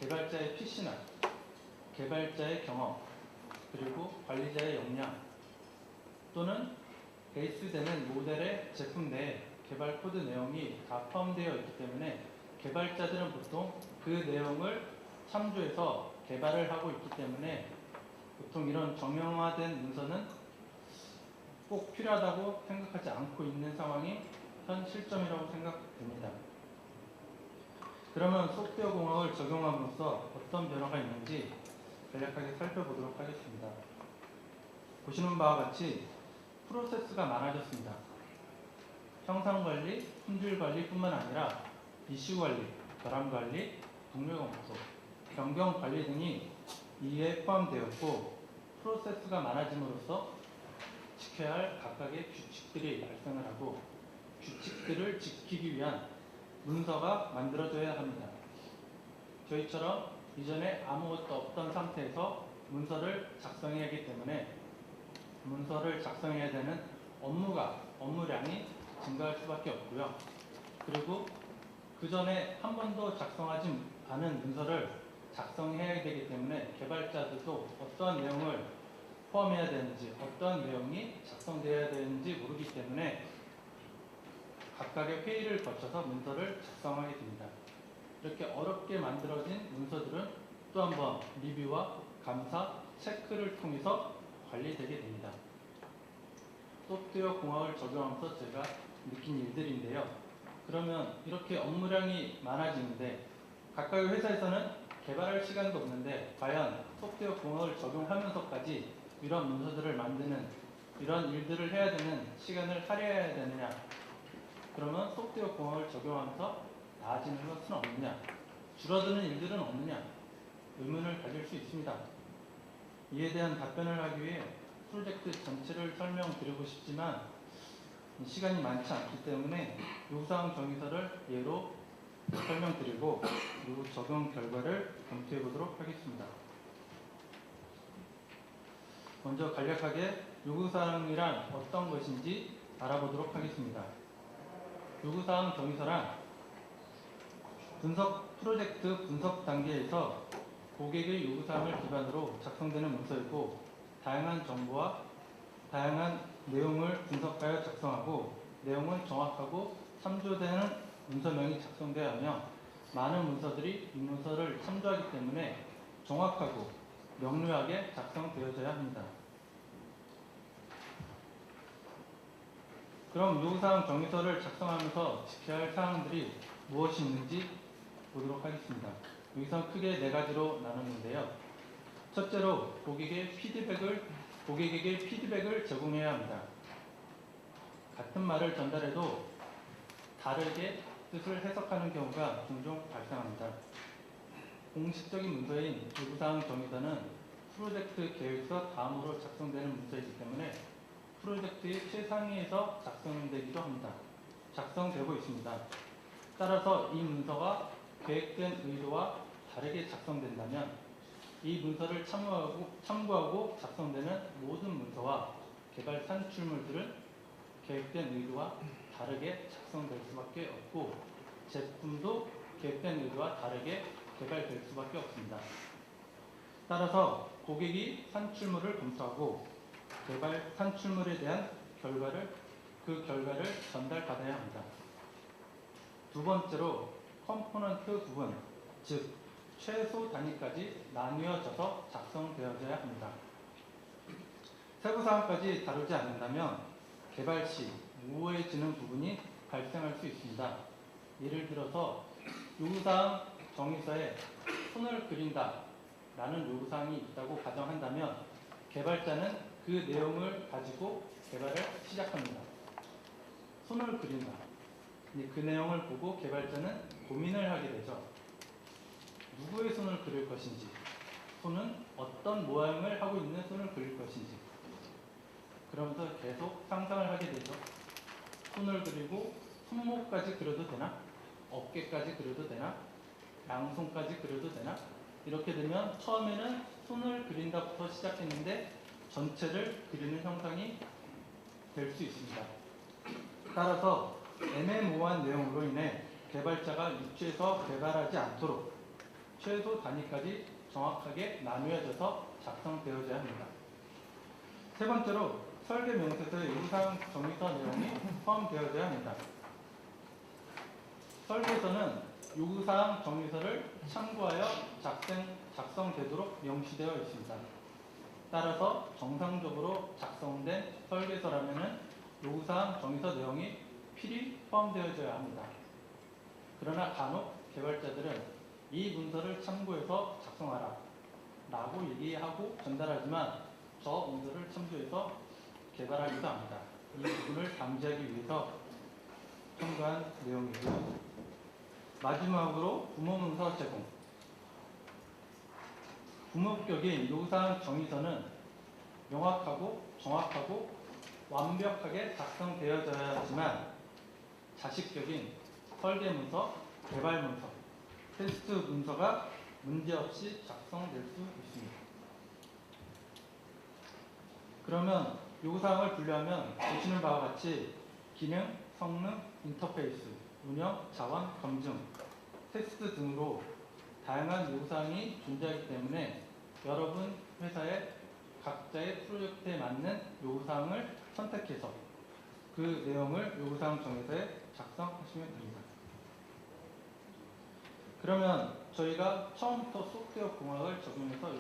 개발자의 PC나 개발자의 경험 그리고 관리자의 역량 또는 베이스되는 모델의 제품 내에 개발 코드 내용이 다 포함되어 있기 때문에 개발자들은 보통 그 내용을 참조해서 개발을 하고 있기 때문에 보통 이런 정형화된 문서는 꼭 필요하다고 생각하지 않고 있는 상황이 현 실정이라고 생각됩니다. 그러면 소프트웨어 공학을 적용함으로써 어떤 변화가 있는지 간략하게 살펴보도록 하겠습니다. 보시는 바와 같이 프로세스가 많아졌습니다. 형상 관리, 품질 관리뿐만 아니라 이슈 관리, 결함 관리, 동료 검토, 변경 관리 등이 이에 포함되었고 프로세스가 많아짐으로써 지켜야 할 각각의 규칙들이 발생을 하고 규칙들을 지키기 위한 문서가 만들어져야 합니다. 저희처럼 이전에 아무것도 없던 상태에서 문서를 작성해야 하기 때문에 문서를 작성해야 되는 업무량이 증가할 수밖에 없고요. 그리고 그 전에 한 번도 작성하지 않은 문서를 작성해야 되기 때문에 개발자들도 어떠한 내용을 포함해야 되는지 어떤 내용이 작성되어야 되는지 모르기 때문에 각각의 회의를 거쳐서 문서를 작성하게 됩니다. 이렇게 어렵게 만들어진 문서들은 또 한 번 리뷰와 감사, 체크를 통해서 관리되게 됩니다. 소프트웨어 공학을 적용하면서 제가 느낀 일들인데요. 그러면 이렇게 업무량이 많아지는데 각각의 회사에서는 개발할 시간도 없는데 과연 소프트웨어 공학을 적용하면서까지 이런 문서들을 만드는 이런 일들을 해야 되는 시간을 할애해야 되느냐? 그러면 소프트웨어 공학을 적용하면서 나아지는 것은 없느냐? 줄어드는 일들은 없느냐? 의문을 가질 수 있습니다. 이에 대한 답변을 하기 위해 프로젝트 전체를 설명드리고 싶지만 시간이 많지 않기 때문에 요구사항 정의서를 예로 설명드리고 그리고 적용 결과를 검토해 보도록 하겠습니다. 먼저 간략하게 요구사항이란 어떤 것인지 알아보도록 하겠습니다. 요구사항 정의서란 프로젝트 분석 단계에서 고객의 요구사항을 기반으로 작성되는 문서이고 다양한 정보와 다양한 내용을 분석하여 작성하고 내용은 정확하고 참조되는 문서명이 작성되어야 하며 많은 문서들이 이 문서를 참조하기 때문에 정확하고 명료하게 작성되어져야 합니다. 그럼 요구사항 정의서를 작성하면서 지켜야 할 사항들이 무엇이 있는지 보도록 하겠습니다. 여기서 크게 4가지로 나눴는데요. 첫째로 고객에게 피드백을 제공해야 합니다. 같은 말을 전달해도 다르게 뜻을 해석하는 경우가 종종 발생합니다. 공식적인 문서인 요구사항 정의서는 프로젝트 계획서 다음으로 작성되는 문서이기 때문에 프로젝트의 최상위에서 작성되기도 합니다. 작성되고 있습니다. 따라서 이 문서가 계획된 의도와 다르게 작성된다면 이 문서를 참고하고 작성되는 모든 문서와 개발 산출물들은 계획된 의도와 다르게 작성될 수밖에 없고 제품도 계획된 의도와 다르게 개발될 수밖에 없습니다. 따라서 고객이 산출물을 검토하고 개발 산출물에 대한 그 결과를 전달받아야 합니다. 두 번째로 컴포넌트 부분, 즉 최소 단위까지 나뉘어져서 작성되어져야 합니다. 세부사항까지 다루지 않는다면 개발 시 모호해지는 부분이 발생할 수 있습니다. 예를 들어서 요구사항 정의서에 손을 그린다 라는 요구사항이 있다고 가정한다면 개발자는 그 내용을 가지고 개발을 시작합니다. 손을 그린다. 그 내용을 보고 개발자는 고민을 하게 되죠. 누구의 손을 그릴 것인지, 손은 어떤 모양을 하고 있는 손을 그릴 것인지. 그러면서 계속 상상을 하게 되죠. 손을 그리고 손목까지 그려도 되나? 어깨까지 그려도 되나? 양손까지 그려도 되나? 이렇게 되면 처음에는 손을 그린다부터 시작했는데 전체를 그리는 형상이 될 수 있습니다. 따라서 애매모호한 내용으로 인해 개발자가 유추해서 개발하지 않도록 최소 단위까지 정확하게 나누어져서 작성되어져야 합니다. 세 번째로 설계 명세서의 요구사항 정의서 내용이 포함되어져야 합니다. 설계서는 요구사항 정의서를 참고하여 작성되도록 명시되어 있습니다. 따라서 정상적으로 작성된 설계서라면 요구사항 정의서 내용이 필히 포함되어져야 합니다. 그러나 간혹 개발자들은 이 문서를 참고해서 작성하라 라고 얘기하고 전달하지만 저 문서를 참조해서 개발하기도 합니다. 이 부분을 방지하기 위해서 첨가한 내용이고요. 마지막으로 부모문서 제공. 부목격인 요구사항 정의서는 명확하고 정확하고 완벽하게 작성되어져야 하지만 자식격인 설계문서, 개발문서, 테스트 문서가 문제없이 작성될 수 있습니다. 그러면 요구사항을 분류하면 보시는 바와 같이 기능, 성능, 인터페이스, 운영, 자원, 검증, 테스트 등으로 다양한 요구사항이 존재하기 때문에 여러분 회사의 각자의 프로젝트에 맞는 요구사항을 선택해서 그 내용을 요구사항 정의서에 작성하시면 됩니다. 그러면 저희가 처음부터 소프트웨어 공학을 적용해서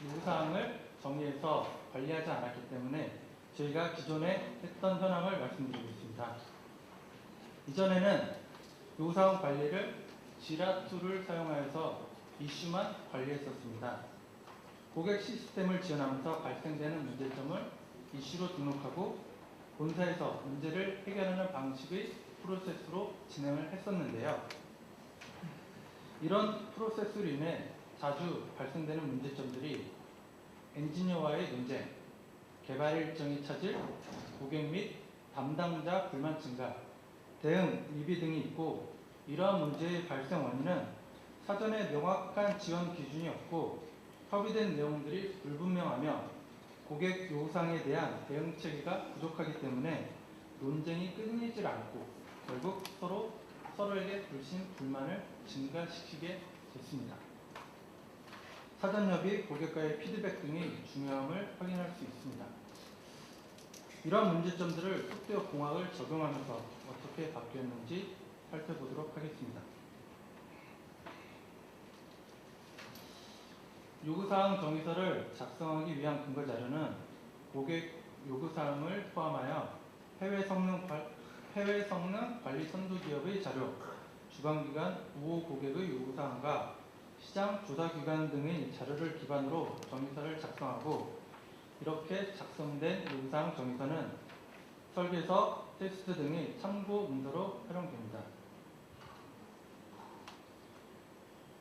요구사항을 정의해서 관리하지 않았기 때문에 저희가 기존에 했던 현황을 말씀드리겠습니다. 이전에는 요구사항 관리를 지라 툴을 사용하여서 이슈만 관리했었습니다. 고객 시스템을 지원하면서 발생되는 문제점을 이슈로 등록하고 본사에서 문제를 해결하는 방식의 프로세스로 진행을 했었는데요. 이런 프로세스로 인해 자주 발생되는 문제점들이 엔지니어와의 논쟁, 개발 일정이 차질, 고객 및 담당자 불만 증가, 대응, 위비 등이 있고 이러한 문제의 발생 원인은 사전에 명확한 지원 기준이 없고 협의된 내용들이 불분명하며 고객 요구사항에 대한 대응 체계가 부족하기 때문에 논쟁이 끊이질 않고 결국 서로에게 불신, 불만을 증가시키게 됐습니다. 사전협의, 고객과의 피드백 등이 중요함을 확인할 수 있습니다. 이러한 문제점들을 소프트웨어 공학을 적용하면서 어떻게 바뀌었는지 살펴보도록 하겠습니다. 요구사항 정의서를 작성하기 위한 근거 자료는 고객 요구사항을 포함하여 해외 성능 관리 선도 기업의 자료, 주관기관 우호 고객의 요구사항과 시장 조사기관 등의 자료를 기반으로 정의서를 작성하고, 이렇게 작성된 요구사항 정의서는 설계서, 테스트 등의 참고 문서로 활용됩니다.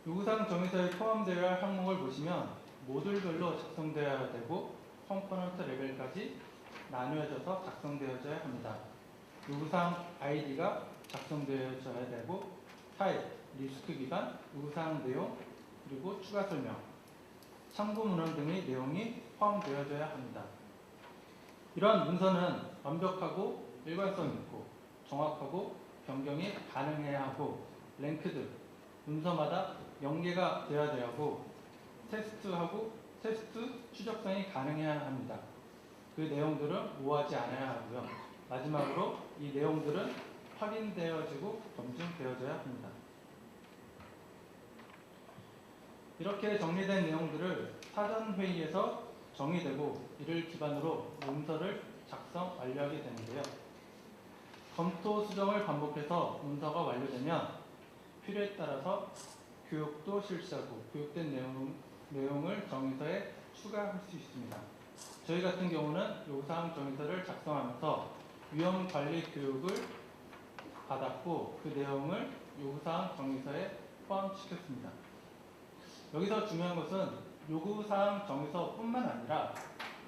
요구사항 정의서에 포함되어야 할 항목을 보시면 모듈별로 작성되어야 되고 컴포넌트 레벨까지 나누어져서 작성되어져야 합니다. 요구사항 아이디가 작성되어져야 되고 타입, 리스크 기간, 요구사항 내용, 그리고 추가 설명, 참고 문헌 등의 내용이 포함되어져야 합니다. 이러한 문서는 완벽하고 일관성 있고 정확하고 변경이 가능해야 하고, 랭크드, 문서마다 연계가 되어야 하고, 테스트 추적성이 가능해야 합니다. 그 내용들은 오하지 않아야 하고요. 마지막으로 이 내용들은 확인되어지고 검증되어져야 합니다. 이렇게 정리된 내용들을 사전회의에서 정의되고, 이를 기반으로 문서를 작성 완료하게 되는데요. 검토 수정을 반복해서 문서가 완료되면 필요에 따라서 교육도 실시하고 교육된 내용을 정의서에 추가할 수 있습니다. 저희 같은 경우는 요구사항 정의서를 작성하면서 위험관리 교육을 받았고, 그 내용을 요구사항 정의서에 포함시켰습니다. 여기서 중요한 것은 요구사항 정의서뿐만 아니라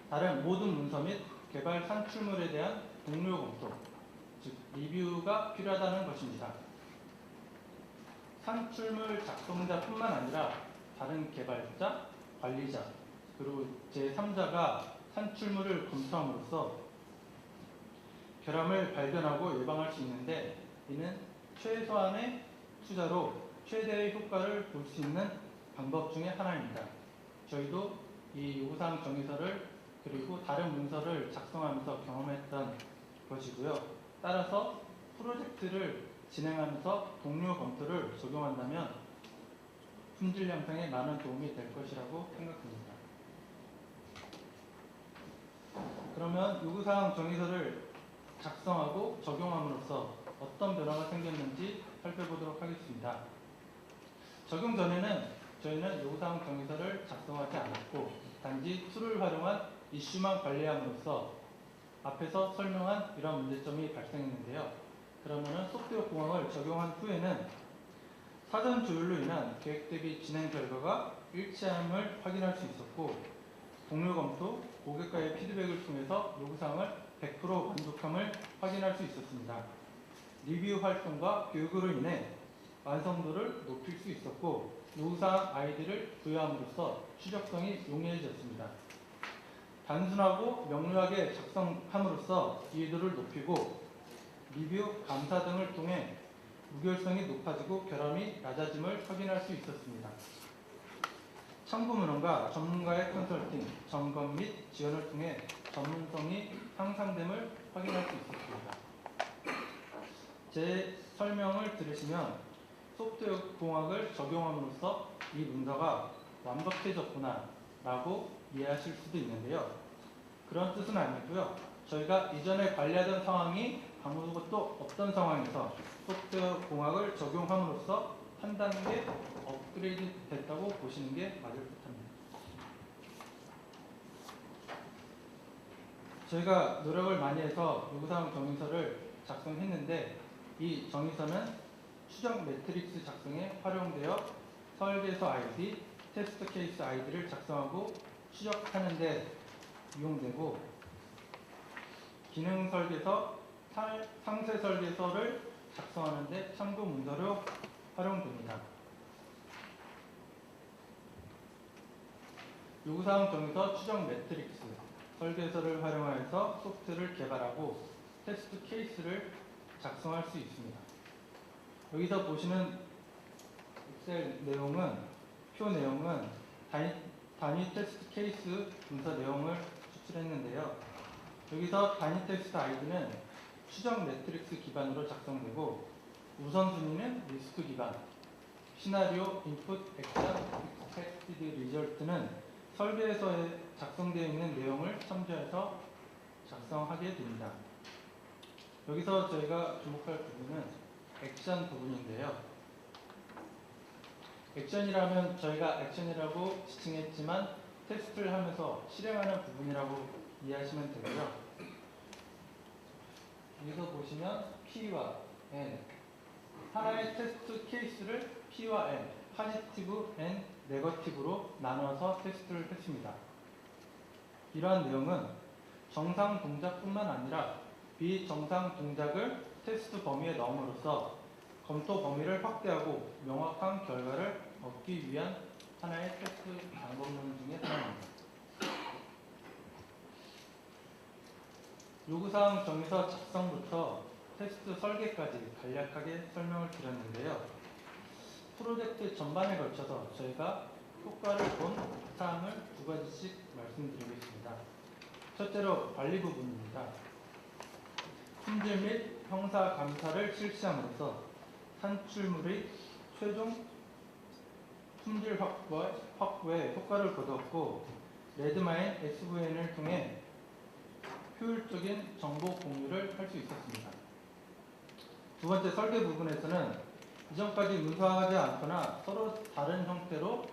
다른 모든 문서 및 개발 산출물에 대한 동료 검토, 즉 리뷰가 필요하다는 것입니다. 산출물 작성자뿐만 아니라 다른 개발자, 관리자, 그리고 제3자가 산출물을 검토함으로써 결함을 발견하고 예방할 수 있는데, 이는 최소한의 투자로 최대의 효과를 볼 수 있는 방법 중에 하나입니다. 저희도 이 요구사항 정의서를 그리고 다른 문서를 작성하면서 경험했던 것이고요. 따라서 프로젝트를 진행하면서 동료 검토를 적용한다면 품질 향상에 많은 도움이 될 것이라고 생각합니다. 그러면 요구사항 정의서를 작성하고 적용함으로써 어떤 변화가 생겼는지 살펴보도록 하겠습니다. 적용 전에는 저희는 요구사항 정의서를 작성하지 않았고 단지 툴을 활용한 이슈만 관리함으로써 앞에서 설명한 이런 문제점이 발생했는데요. 그러면 소프트웨어 공학을 적용한 후에는 사전 조율로 인한 계획 대비 진행 결과가 일치함을 확인할 수 있었고, 동료 검토, 고객과의 피드백을 통해서 요구사항을 100% 만족함을 확인할 수 있었습니다. 리뷰 활동과 교육으로 인해 완성도를 높일 수 있었고, 요구사항 아이디를 부여함으로써 추적성이 용이해졌습니다. 단순하고 명료하게 작성함으로써 이해도를 높이고, 리뷰, 감사 등을 통해 무결성이 높아지고 결함이 낮아짐을 확인할 수 있었습니다. 참고 문헌과 전문가의 컨설팅, 점검 및 지원을 통해 전문성이 향상됨을 확인할 수 있었습니다. 제 설명을 들으시면 소프트웨어 공학을 적용함으로써 이 문서가 완벽해졌구나 라고 이해하실 수도 있는데요. 그런 뜻은 아니고요. 저희가 이전에 관리하던 상황이 아무것도 없던 상황에서 소프트웨어 공학을 적용함으로써 한 단계 업그레이드 됐다고 보시는 게 맞을 듯합니다. 저희가 노력을 많이 해서 요구사항 정의서를 작성했는데, 이 정의서는 추적 매트릭스 작성에 활용되어 설계서 아이디, 테스트 케이스 아이디를 작성하고 추적하는 데 이용되고, 기능 설계서, 상세 설계서를 작성하는 데 참고 문서로 활용됩니다. 요구사항 정의서 추적 매트릭스, 설계서를 활용하여서 소프트를 개발하고 테스트 케이스를 작성할 수 있습니다. 여기서 보시는 엑셀 내용은, 표 내용은 단위 테스트 케이스 문서 내용을 추출했는데요. 여기서 단위 테스트 아이디는 추정 매트릭스 기반으로 작성되고 우선순위는 리스크 기반, 시나리오, 인풋, 액션, 익스펙티드 리절트는 설계서에 작성되어 있는 내용을 참조해서 작성하게 됩니다. 여기서 저희가 주목할 부분은 액션 부분인데요. 액션이라면 저희가 액션이라고 지칭했지만 테스트를 하면서 실행하는 부분이라고 이해하시면 되고요. 여기서 보시면 P와 N, 하나의 테스트 케이스를 P와 N, 포지티브 N, 네거티브로 나눠서 테스트를 했습니다. 이러한 내용은 정상 동작뿐만 아니라 비정상 동작을 테스트 범위에 넣음으로써 검토 범위를 확대하고 명확한 결과를 얻기 위한 하나의 테스트 방법론 중에 하나입니다. 요구사항 정의서 작성부터 테스트 설계까지 간략하게 설명을 드렸는데요. 프로젝트 전반에 걸쳐서 저희가 효과를 본 사항을 두 가지씩 말씀드리겠습니다. 첫째로 관리 부분입니다. 품질 및 형사 감사를 실시함으로써 산출물의 최종 품질 확보에 효과를 거두었고, 레드마인 SVN을 통해 효율적인 정보 공유를 할 수 있었습니다. 두 번째, 설계 부분에서는 이전까지 문서화하지 않거나 서로 다른 형태로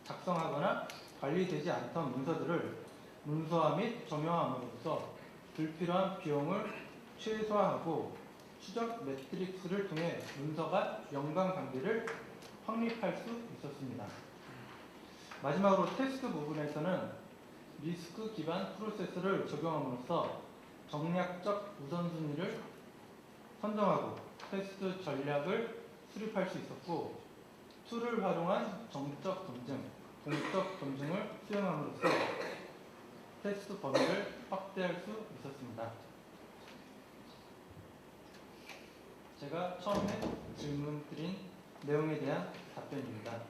작성하거나 관리되지 않던 문서들을 문서화 및 정형함으로써 불필요한 비용을 최소화하고 추적 매트릭스를 통해 문서 간 연관 관계를 확립할 수 있었습니다. 마지막으로 테스트 부분에서는 리스크 기반 프로세스를 적용함으로써 정략적 우선순위를 선정하고 테스트 전략을 수립할 수 있었고, 툴을 활용한 정적 검증, 공적 검증을 수행함으로써 테스트 범위를 확대할 수 있었습니다. 제가 처음에 질문 드린 내용에 대한 답변입니다.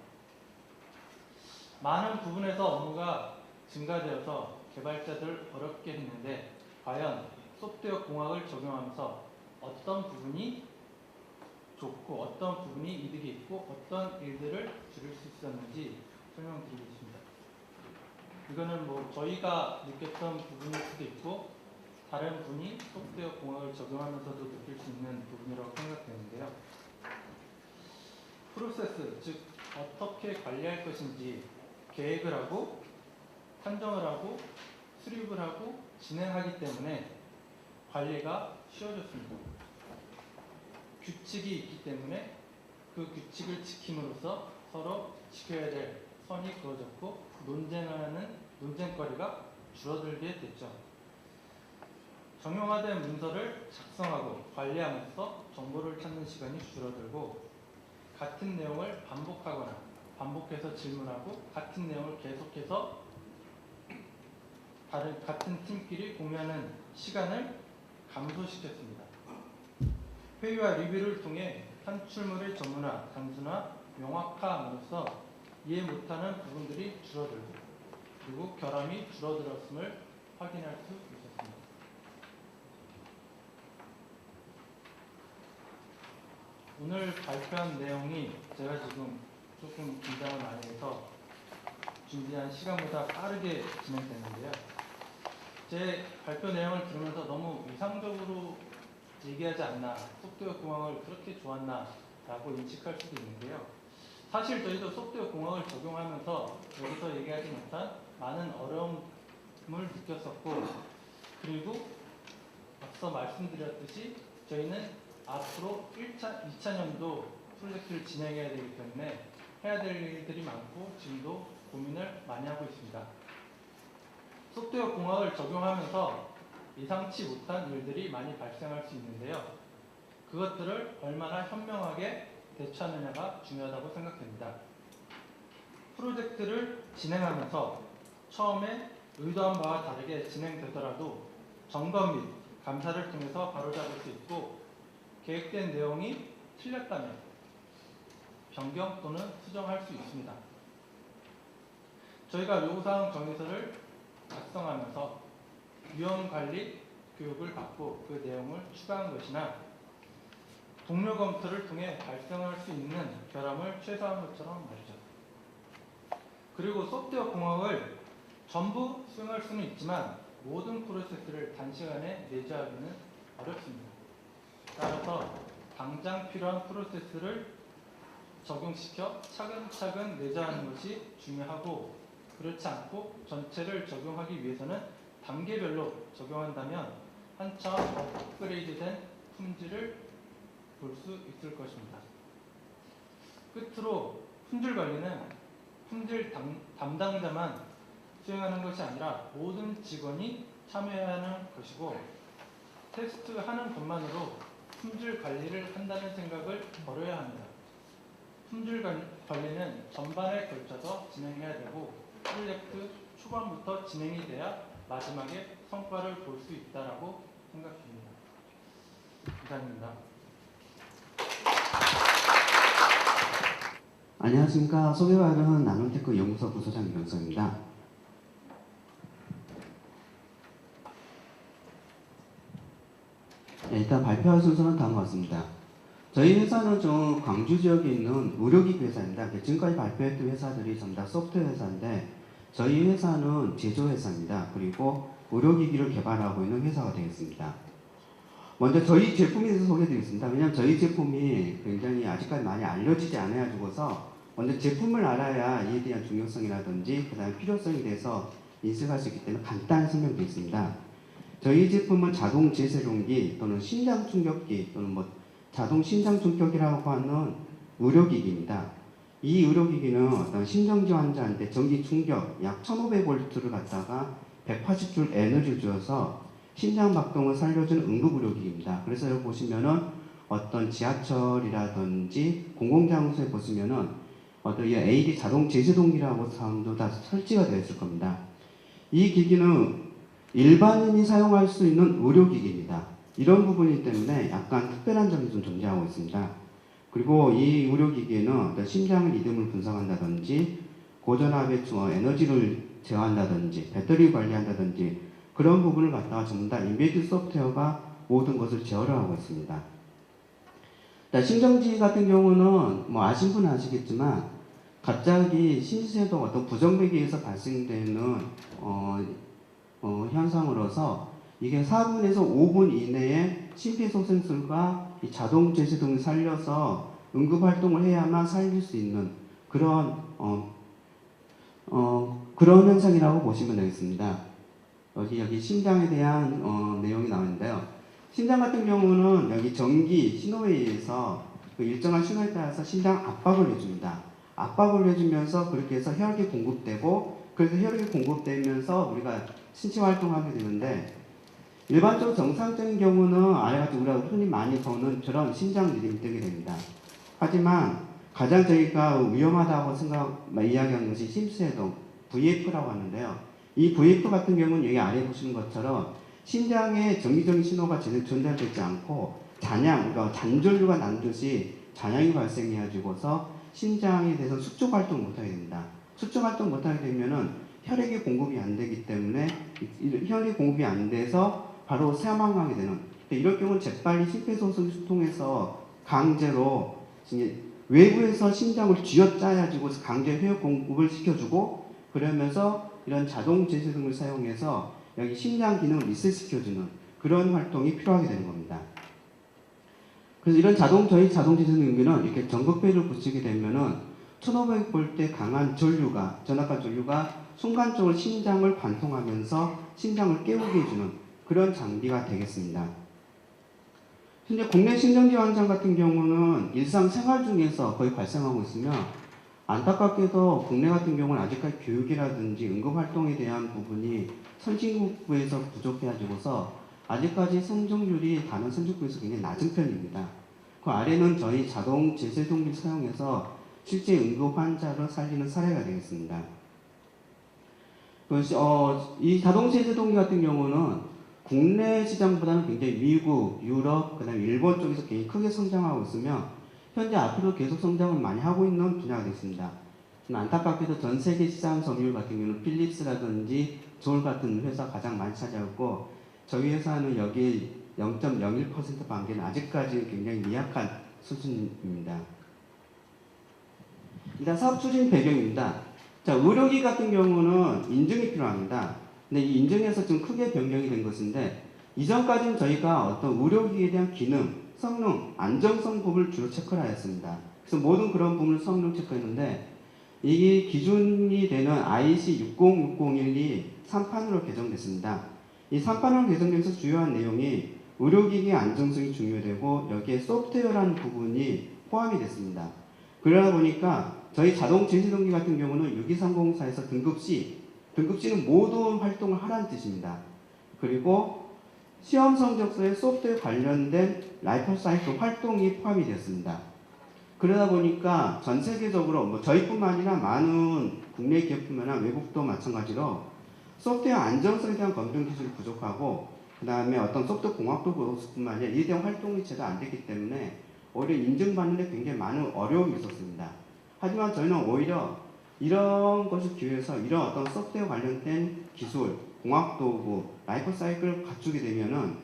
많은 부분에서 업무가 증가되어서 개발자들 어렵게 했는데, 과연 소프트웨어 공학을 적용하면서 어떤 부분이 좋고 어떤 부분이 이득이 있고 어떤 일들을 줄일 수 있었는지 설명드리겠습니다. 이거는 뭐 저희가 느꼈던 부분일 수도 있고 다른 분이 소프트웨어 공학을 적용하면서도 느낄 수 있는 부분이라고 생각되는데요. 프로세스, 즉 어떻게 관리할 것인지 계획을 하고 산정을 하고 수립을 하고 진행하기 때문에 관리가 쉬워졌습니다. 규칙이 있기 때문에 그 규칙을 지킴으로써 서로 지켜야 될 선이 그어졌고 논쟁거리가 줄어들게 됐죠. 정형화된 문서를 작성하고 관리하면서 정보를 찾는 시간이 줄어들고, 같은 내용을 반복하거나 반복해서 질문하고 같은 내용을 계속해서 같은 팀끼리 공유하는 시간을 감소시켰습니다. 회의와 리뷰를 통해 산출물의 전문화, 단순화, 명확화함으로써 이해 못하는 부분들이 줄어들고 그리고 결함이 줄어들었음을 확인할 수 있었습니다. 오늘 발표한 내용이 제가 지금 조금 긴장을 많이 해서 준비한 시간보다 빠르게 진행됐는데요. 제 발표 내용을 들으면서 너무 이상적으로 얘기하지 않나, 소프트웨어 공학을 그렇게 좋았나 라고 인식할 수도 있는데요. 사실 저희도 소프트웨어 공학을 적용하면서 여기서 얘기하지 못한 많은 어려움을 느꼈었고, 그리고 앞서 말씀드렸듯이 저희는 앞으로 2차년도 프로젝트를 진행해야 되기 때문에 해야 될 일들이 많고 지금도 고민을 많이 하고 있습니다. 소프트웨어 공학을 적용하면서 예상치 못한 일들이 많이 발생할 수 있는데요. 그것들을 얼마나 현명하게 대처하느냐가 중요하다고 생각됩니다. 프로젝트를 진행하면서 처음에 의도한 바와 다르게 진행되더라도 점검 및 감사를 통해서 바로잡을 수 있고 계획된 내용이 틀렸다면 변경 또는 수정할 수 있습니다. 저희가 요구사항 정의서를 작성하면서 위험관리 교육을 받고 그 내용을 추가한 것이나 동료 검토를 통해 발생할 수 있는 결함을 최소화한 것처럼 말이죠. 그리고 소프트웨어 공학을 전부 수행할 수는 있지만 모든 프로세스를 단시간에 내재하기는 어렵습니다. 따라서 당장 필요한 프로세스를 적용시켜 차근차근 내재하는 것이 중요하고, 그렇지 않고 전체를 적용하기 위해서는 단계별로 적용한다면 한참 업그레이드된 품질을 볼 수 있을 것입니다. 끝으로 품질 관리는 품질 담당자만 수행하는 것이 아니라 모든 직원이 참여해야 하는 것이고, 테스트하는 것만으로 품질 관리를 한다는 생각을 버려야 합니다. 품질 관리는 전반에 걸쳐서 진행해야 되고, 프로젝트 초반부터 진행이 돼야 마지막에 성과를 볼 수 있다라고 생각합니다. 이상입니다. 안녕하십니까. 소개받은 나눔테크 연구소 부소장 김영석입니다. 일단 발표할 순서는 다음과 같습니다. 저희 회사는 좀 광주 지역에 있는 의료기기 회사입니다. 지금까지 발표했던 회사들이 전부 다 소프트웨어 회사인데 저희 회사는 제조회사입니다. 그리고 의료기기를 개발하고 있는 회사가 되겠습니다. 먼저 저희 제품에 대해서 소개해드리겠습니다. 왜냐하면 저희 제품이 굉장히 아직까지 많이 알려지지 않아가지고서 먼저 제품을 알아야 이에 대한 중요성이라든지 그 다음에 필요성에 대해서 인식할 수 있기 때문에 간단히 설명드리겠습니다. 저희 제품은 자동 제세동기 또는 심장 충격기 또는 자동 심장 충격기라고 하는 의료기기입니다. 이 의료기기는 어떤 심정지 환자한테 전기 충격 약 1500V를 갖다가 180줄 에너지를 주어서 심장 박동을 살려주는 응급의료기기입니다. 그래서 여기 보시면은 어떤 지하철이라든지 공공장소에 보시면은 어떤 이 AD 자동 제세동기라고 사항도 다 설치가 되어 있을 겁니다. 이 기기는 일반인이 사용할 수 있는 의료기기입니다. 이런 부분이기 때문에 약간 특별한 점이 좀 존재하고 있습니다. 그리고 이 의료기기에는 어떤 심장 리듬을 분석한다든지 고전압의 에너지를 제어한다든지 배터리 관리한다든지 그런 부분을 갖다가 전부 다 인베이드 소프트웨어가 모든 것을 제어를 하고 있습니다. 심정지 같은 경우는 아신 분은 아시겠지만 갑자기 심폐소생 어떤 부정맥에 발생되는 현상으로서 이게 4분에서 5분 이내에 심폐소생술과 이 자동 제세동을 살려서 응급활동을 해야만 살릴 수 있는 그런 그런 현상이라고 보시면 되겠습니다. 여기 심장에 대한 내용이 나오는데요. 심장 같은 경우는 여기 전기 신호에 의해서 그 일정한 신호에 따라서 심장 압박을 해줍니다. 압박을 해주면서 그렇게 해서 혈액이 공급되고, 그래서 혈액이 공급되면서 우리가 신체 활동하게 되는데, 일반적으로 정상적인 경우는 아래같이 우리가 흔히 많이 보는 저런 심장 리듬이 뜨게 됩니다. 하지만 가장 저희가 위험하다고 이야기하는 것이 심폐소생 VF라고 하는데요. 이 VF 같은 경우는 여기 아래 보시는 것처럼 심장에 정기적인 신호가 제대로 전달되지 않고 그러니까 잔전류가 난 듯이 잔향이 발생해가지고서 심장에 대해서 수축 활동을 못하게 됩니다. 수축 활동 못하게 되면은 혈액이 공급이 안 되기 때문에 혈액이 공급이 안 돼서 바로 사망하게 되는, 이럴 경우는 재빨리 심폐소생술을 통해서 강제로 외부에서 심장을 쥐어짜가지고 강제 혈액 공급을 시켜주고, 그러면서 이런 자동 제세동을 사용해서 여기 심장 기능을 리셋시켜주는 그런 활동이 필요하게 되는 겁니다. 그래서 이런 저희 자동 제세동기는 이렇게 전극배를 붙이게 되면은 1500V 강한 전압간 전류가 순간적으로 심장을 관통하면서 심장을 깨우게 해주는 그런 장비가 되겠습니다. 현재 국내 심정지 환자 같은 경우는 일상생활 중에서 거의 발생하고 있으며, 안타깝게도 국내 같은 경우는 아직까지 교육이라든지 응급활동에 대한 부분이 선진국에서 부족해가지고서 아직까지 생존율이 다른 선진국에서 굉장히 낮은 편입니다. 그 아래는 저희 자동 제세동기를 사용해서 실제 응급 환자를 살리는 사례가 되겠습니다. 이 자동차 제동기 같은 경우는 국내 시장보다는 굉장히 미국, 유럽, 그다음에 일본 쪽에서 굉장히 크게 성장하고 있으며 현재 앞으로 계속 성장을 많이 하고 있는 분야가 되겠습니다. 안타깝게도 전 세계 시장 점유율 같은 경우는 필립스라든지 조을 같은 회사가 가장 많이 차지하고 저희 회사는 여기 0.01% 반개는 아직까지 굉장히 미약한 수준입니다. 일단 사업 추진 배경입니다. 자, 의료기 같은 경우는 인증이 필요합니다. 근데 이 인증에서 좀 크게 변경이 된 것인데 이전까지는 저희가 어떤 의료기에 대한 기능, 성능, 안정성 부분을 주로 체크를 하였습니다. 그래서 모든 그런 부분을 성능 체크했는데 이게 기준이 되는 IEC 60601이 3판으로 개정됐습니다. 이 3판으로 개정되면서 주요한 내용이 의료기기의 안정성이 중요되고 여기에 소프트웨어라는 부분이 포함이 됐습니다. 그러다 보니까 저희 자동 제시동기 같은 경우는 62304에서 등급 C는 모든 활동을 하라는 뜻입니다. 그리고 시험 성적서에 소프트웨어 관련된 라이프 사이클 활동이 포함이 되었습니다. 그러다 보니까 전 세계적으로 저희뿐만 아니라 많은 국내 기업뿐만 아니라 외국도 마찬가지로 소프트웨어 안정성에 대한 검증 기술이 부족하고 그 다음에 어떤 소프트웨어 공학도 그것뿐만 아니라 이에 대한 활동이 제대로 안 됐기 때문에 오히려 인증받는 데 굉장히 많은 어려움이 있었습니다. 하지만 저희는 오히려 이런 것을 기회해서 이런 어떤 소프트웨어 관련된 기술, 공학도구, 라이프 사이클을 갖추게 되면은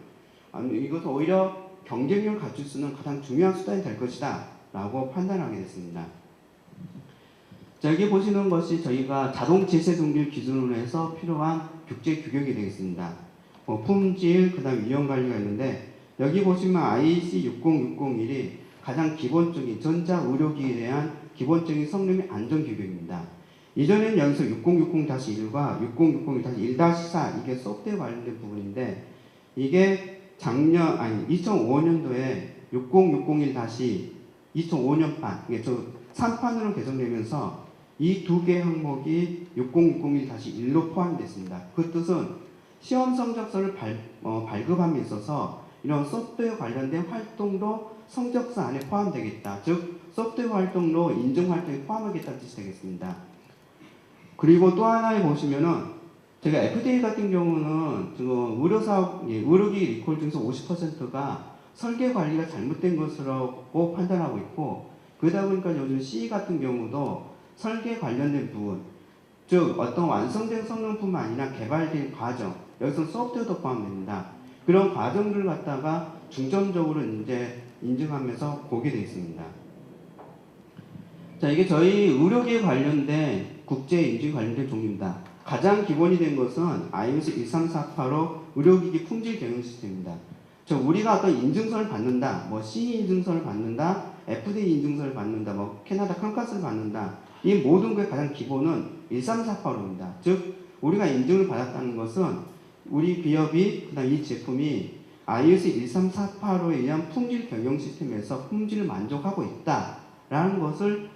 이것은 오히려 경쟁력을 갖출 수 있는 가장 중요한 수단이 될 것이다 라고 판단하게 됐습니다. 자, 여기 보시는 것이 저희가 자동 제세 동기를 기준으로 해서 필요한 국제 규격이 되겠습니다. 품질, 그 다음 위험 관리가 있는데 여기 보시면 IEC 60601이 가장 기본적인 전자 의료기기에 대한 기본적인 성능 및 안전 규격입니다. 이전에는 여기서 6060-1과 6060-1-4 이게 소프트웨어 관련된 부분인데 이게 2005년도에 6061-2005년판 이게 3판으로 개정되면서 이 두 개 항목이 6061-1로 포함이 됐습니다. 그 뜻은 시험 성적서를 발급함에 있어서 이런 소프트웨어 관련된 활동도 성적서 안에 포함되겠다. 즉 소프트웨어 활동도 인증 활동에 포함하겠다는 뜻이 되겠습니다. 그리고 또 하나에 보시면은 제가 FDA 같은 경우는 지금 의료기 리콜 중에서 50%가 설계 관리가 잘못된 것으로 판단하고 있고 그러다 보니까 요즘 CE 같은 경우도 설계 관련된 부분 즉 어떤 완성된 성능뿐만 아니라 개발된 과정 여기서 소프트웨어도 포함됩니다. 그런 과정들을 갖다가 중점적으로 이제 인증하면서 보게 되어 있습니다. 자, 이게 저희 의료기에 관련된 국제 인증 관련된 종류입니다. 가장 기본이 된 것은 ISO 13485 의료기기 품질 경영 시스템입니다. 우리가 어떤 인증서를 받는다, CE 인증서를 받는다, FDA 인증서를 받는다, 캐나다 칸카스를 받는다. 이 모든 것의 가장 기본은 13485입니다. 즉 우리가 인증을 받았다는 것은 우리 기업이 그다음 이 제품이 ISO 13485에 의한 품질 경영 시스템에서 품질을 만족하고 있다라는 것을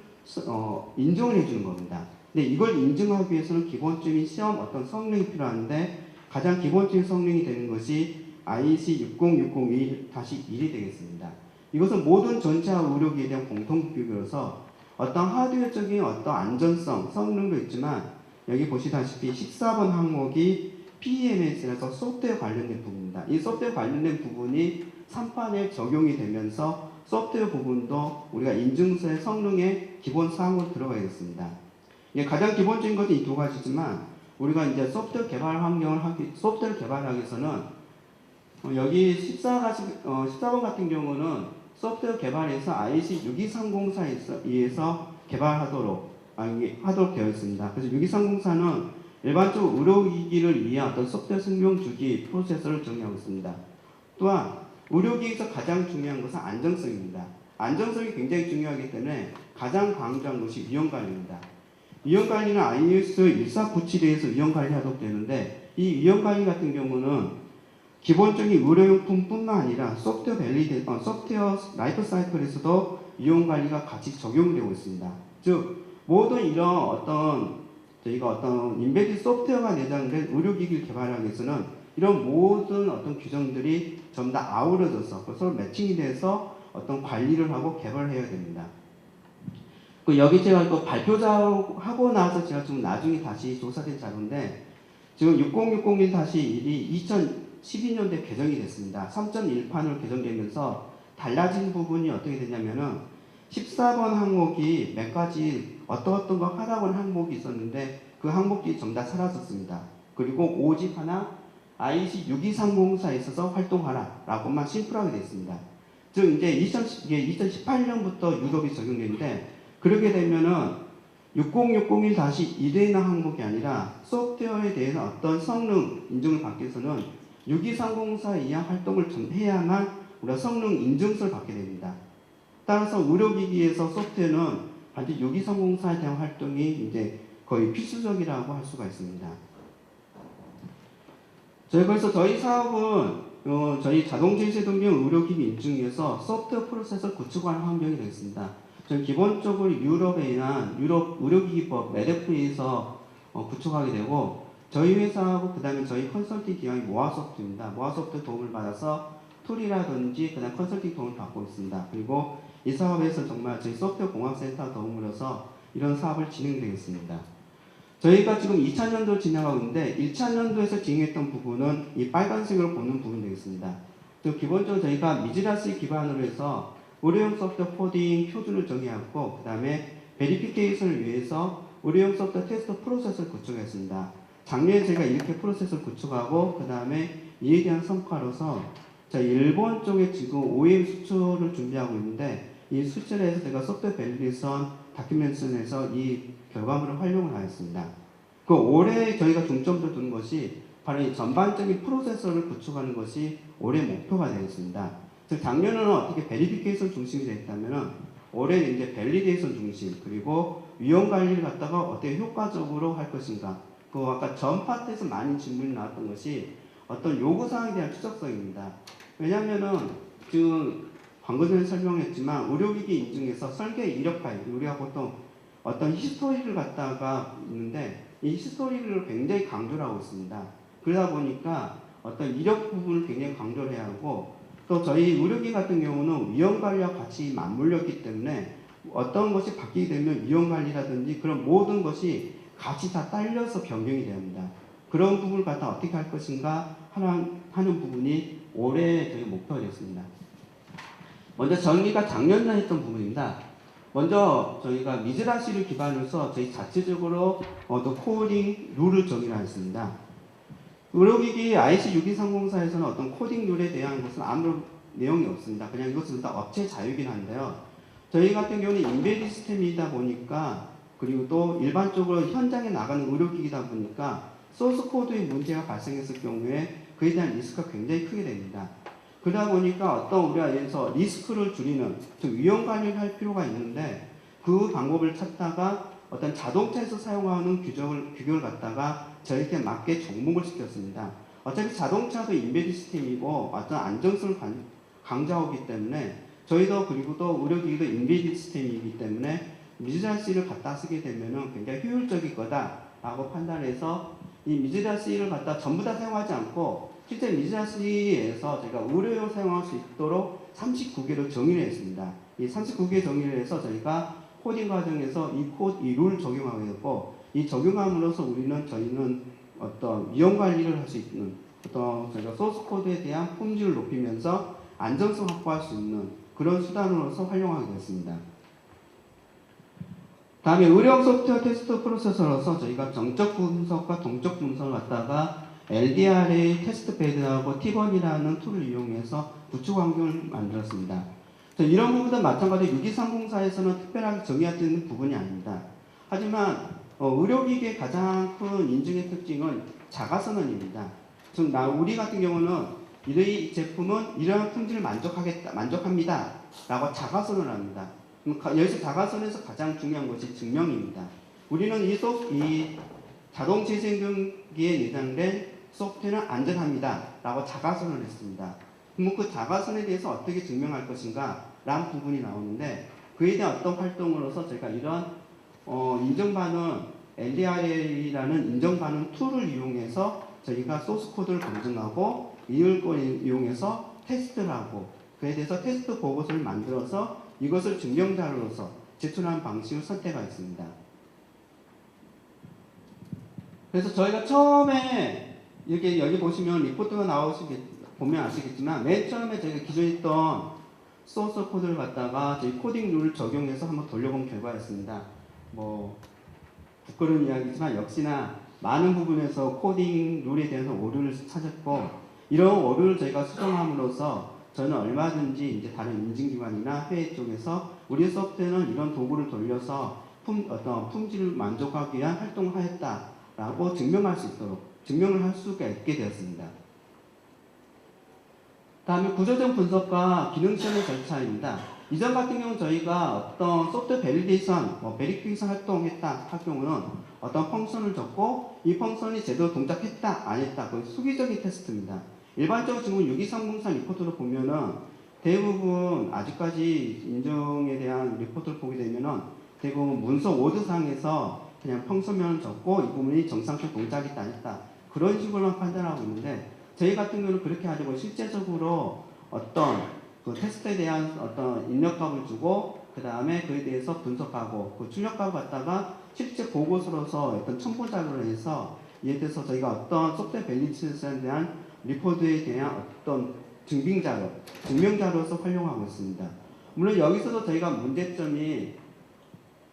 인정을 해주는 겁니다. 근데 이걸 인증하기 위해서는 기본적인 시험 어떤 성능이 필요한데 가장 기본적인 성능이 되는 것이 IEC 60601-1이 되겠습니다. 이것은 모든 전차 의료기에 대한 공통규격이라서 어떤 하드웨어적인 어떤 안전성, 성능도 있지만 여기 보시다시피 14번 항목이 PEMS라서 소프트웨어 관련된 부분입니다. 이 소프트웨어 관련된 부분이 3판에 적용이 되면서 소프트웨어 부분도 우리가 인증서의 성능의 기본 사항으로 들어가겠습니다. 가장 기본적인 것은 이 두 가지지만 우리가 이제 소프트웨어 개발하기 위해서는 여기 14번 같은 경우는 소프트웨어 개발에서 IEC 62304에 의해서 개발하도록 되어 있습니다. 그래서 62304는 일반적으로 의료기기를 위한 어떤 소프트웨어 승용 주기 프로세서를 정의하고 있습니다. 또한 의료기기에서 가장 중요한 것은 안정성입니다. 안정성이 굉장히 중요하기 때문에 가장 강조한 것이 위험관리입니다. 위험관리는 ISO 1497에서 위험관리하도록 되는데 이 위험관리 같은 경우는 기본적인 의료용품뿐만 아니라 소프트웨어 라이프 사이클에서도 위험관리가 같이 적용되고 있습니다. 즉 모든 이런 저희가 어떤 인베디드 소프트웨어가 내장된 의료기기를 개발하기 위해서는 이런 모든 어떤 규정들이 전부 다 아우러져서 서로 매칭이 돼서 어떤 관리를 하고 개발을 해야 됩니다. 여기 제가 발표하고 나서 제가 좀 나중에 다시 조사된 자료인데 지금 60601-1이 2012년도에 개정이 됐습니다. 3.1판으로 개정되면서 달라진 부분이 어떻게 되냐면은 14번 항목이 몇 가지 어떤 거 하라고 하는 항목이 있었는데 그 항목이 전부 다 사라졌습니다. 그리고 오직 하나 IC 62304에 있어서 활동하라 라고만 심플하게 되어 있습니다. 즉 이제 2018년부터 유럽이 적용되는데 그렇게 되면은 60601-1에 있는 항목이 아니라 소프트웨어에 대해서 어떤 성능 인증을 받기 위해서는 62304 이하 활동을 해야만 우리가 성능 인증서를 받게 됩니다. 따라서 의료기기에서 소프트웨어는 반드시 62304에 대한 활동이 이제 거의 필수적이라고 할 수가 있습니다. 그래서 저희 사업은 저희 자동제시등용 의료기기 인증에서 소프트웨어 프로세서를 구축하는 환경이 되겠습니다. 저희 기본적으로 유럽에 의한 유럽 의료기기법 MEDEF에서 구축하게 되고 저희 회사하고 그 다음에 저희 컨설팅 기관이 모아소프트입니다. 모아소프트 도움을 받아서 툴이라든지 그 다음 컨설팅 도움을 받고 있습니다. 그리고 이 사업에서 정말 저희 소프트웨어 공학센터 도움을 얻어서 이런 사업을 진행되겠습니다. 저희가 지금 2차년도 진행하고 있는데 1차년도에서 진행했던 부분은 이 빨간색으로 보는 부분이 되겠습니다. 기본적으로 저희가 미즈라스 기반으로 해서 의료용 소프트웨어 코딩 표준을 정의하고 그 다음에 베리피케이션을 위해서 의료용 소프트웨어 테스트 프로세스를 구축했습니다. 작년에 저희가 이렇게 프로세스를 구축하고 그 다음에 이에 대한 성과로서 저희 일본 쪽에 지금 OEM 수출을 준비하고 있는데 이 수출에서 제가 소프트웨어 밸리데이션 다큐멘션에서 이 결과물을 활용을 하였습니다. 그 올해 저희가 중점을 두는 것이 바로 이 전반적인 프로세서를 구축하는 것이 올해 목표가 되겠습니다. 즉 작년에는 어떻게 베리피케이션 중심이 됐다면은 올해는 이제 밸리데이션 중심 그리고 위험 관리를 갖다가 어떻게 효과적으로 할 것인가. 그 아까 전 파트에서 많은 질문이 나왔던 것이 어떤 요구사항에 대한 추적성입니다. 왜냐하면은 지금 방금 전에 설명했지만 의료기기 인증에서 설계 이력 파일 우리가 보통 어떤 히스토리를 갖다가 있는데 이 히스토리를 굉장히 강조를 하고 있습니다. 그러다 보니까 어떤 이력 부분을 굉장히 강조를 해야 하고 또 저희 의료기 같은 경우는 위험관리와 같이 맞물렸기 때문에 어떤 것이 바뀌게 되면 위험관리라든지 그런 모든 것이 같이 다 딸려서 변경이 됩니다. 그런 부분을 갖다 어떻게 할 것인가 하는 부분이 올해 저희 목표가 됐습니다. 먼저 정리가 작년에 했던 부분입니다. 먼저 저희가 미즈라시를 기반으로 해서 저희 자체적으로 또 코딩 룰을 정의를 했습니다. 의료기기 IC62304에서는 어떤 코딩 룰에 대한 것은 아무 내용이 없습니다. 그냥 이것은 다 업체 자유이긴 한데요. 저희 같은 경우는 인베디 시스템이다 보니까 그리고 또 일반적으로 현장에 나가는 의료기기다 보니까 소스 코드의 문제가 발생했을 경우에 그에 대한 리스크가 굉장히 크게 됩니다. 그러다 보니까 어떤 우리가 예를 들어서 리스크를 줄이는 즉 위험 관리를 할 필요가 있는데 그 방법을 찾다가 어떤 자동차에서 사용하는 규격을 갖다가 저희한테 맞게 접목을 시켰습니다. 어차피 자동차도 인베디 시스템이고 어떤 안정성을 강조하기 때문에 저희도 그리고 또 의료기기도 인베디 시스템이기 때문에 미즈라시를 갖다 쓰게 되면 굉장히 효율적일 거다라고 판단해서 이 미즈라시를 갖다 전부 다 사용하지 않고 실제 미즈라시에서 저희가 의료용 사용할 수 있도록 39개를 정의를 했습니다. 이 39개 정의를 해서 저희가 코딩 과정에서 이 룰 적용하게 됐고 이 적용함으로써 저희는 어떤 위험 관리를 할 수 있는 어떤 저희가 소스 코드에 대한 품질을 높이면서 안정성 확보할 수 있는 그런 수단으로서 활용하게 됐습니다. 다음에 의료용 소프트웨어 테스트 프로세서로서 저희가 정적 분석과 동적 분석을 갖다가 LDR의 테스트 베드하고 T1이라는 툴을 이용해서 구축 환경을 만들었습니다. 이런 부분도 마찬가지로 62304에서는 특별하게 정의되는 부분이 아닙니다. 하지만 의료기기의 가장 큰 인증의 특징은 자가선언입니다. 즉 우리 같은 경우는 이 제품은 이러한 품질을 만족합니다 라고 자가선언을 합니다. 여기서 자가선언에서 가장 중요한 것이 증명입니다. 우리는 이 자동 재생경기에 내장된 소프트웨어는 안전합니다 라고 자가선언을 했습니다. 그럼 그 자가선에 대해서 어떻게 증명할 것인가 라는 부분이 나오는데 그에 대한 어떤 활동으로서 저희가 이런 인정받는 LDR이라는 인정받는 툴을 이용해서 저희가 소스 코드를 검증하고 이걸 이용해서 테스트를 하고 그에 대해서 테스트 보고서를 만들어서 이것을 증명자료로서 제출하는 방식을 선택하였습니다. 그래서 저희가 처음에 이렇게 여기 보시면 리포트가 보면 아시겠지만 맨 처음에 저희가 기존에 있던 소스 코드를 갖다가 저희 코딩 룰을 적용해서 한번 돌려본 결과였습니다. 뭐 부끄러운 이야기지만 역시나 많은 부분에서 코딩 룰에 대해서 오류를 찾았고 이런 오류를 저희가 수정함으로써 저는 얼마든지 이제 다른 인증기관이나 회의 쪽에서 우리 소프트웨어는 이런 도구를 돌려서 어떤 품질을 만족하기 위한 활동을 하였다라고 증명을 할 수가 있게 되었습니다. 다음에 구조적 분석과 기능성의 절차입니다. 이전 같은 경우는 저희가 어떤 소프트웨어 베리데이션, 베리피케이션 활동했다 할 경우는 어떤 펑션을 적고 이 펑션이 제대로 동작했다 안 했다 그 수기적인 테스트입니다. 일반적으로 지금 62304 리포트를 보면은 대부분 아직까지 인증에 대한 리포트를 보게 되면은 대부분 문서 워드상에서 그냥 펑션명을 적고 이 부분이 정상적 동작이다 안 했다 그런 식으로만 판단하고 있는데 저희 같은 경우는 그렇게 하고 실제적으로 어떤 그 테스트에 대한 어떤 입력값을 주고 그 다음에 그에 대해서 분석하고 그 출력값을 갖다가 실제 보고서로서 어떤 첨부 자료를 해서 이에 대해서 저희가 어떤 소프트웨어 밸리데이션에 대한 리포트에 대한 어떤 증명자료로서 활용하고 있습니다. 물론 여기서도 저희가 문제점이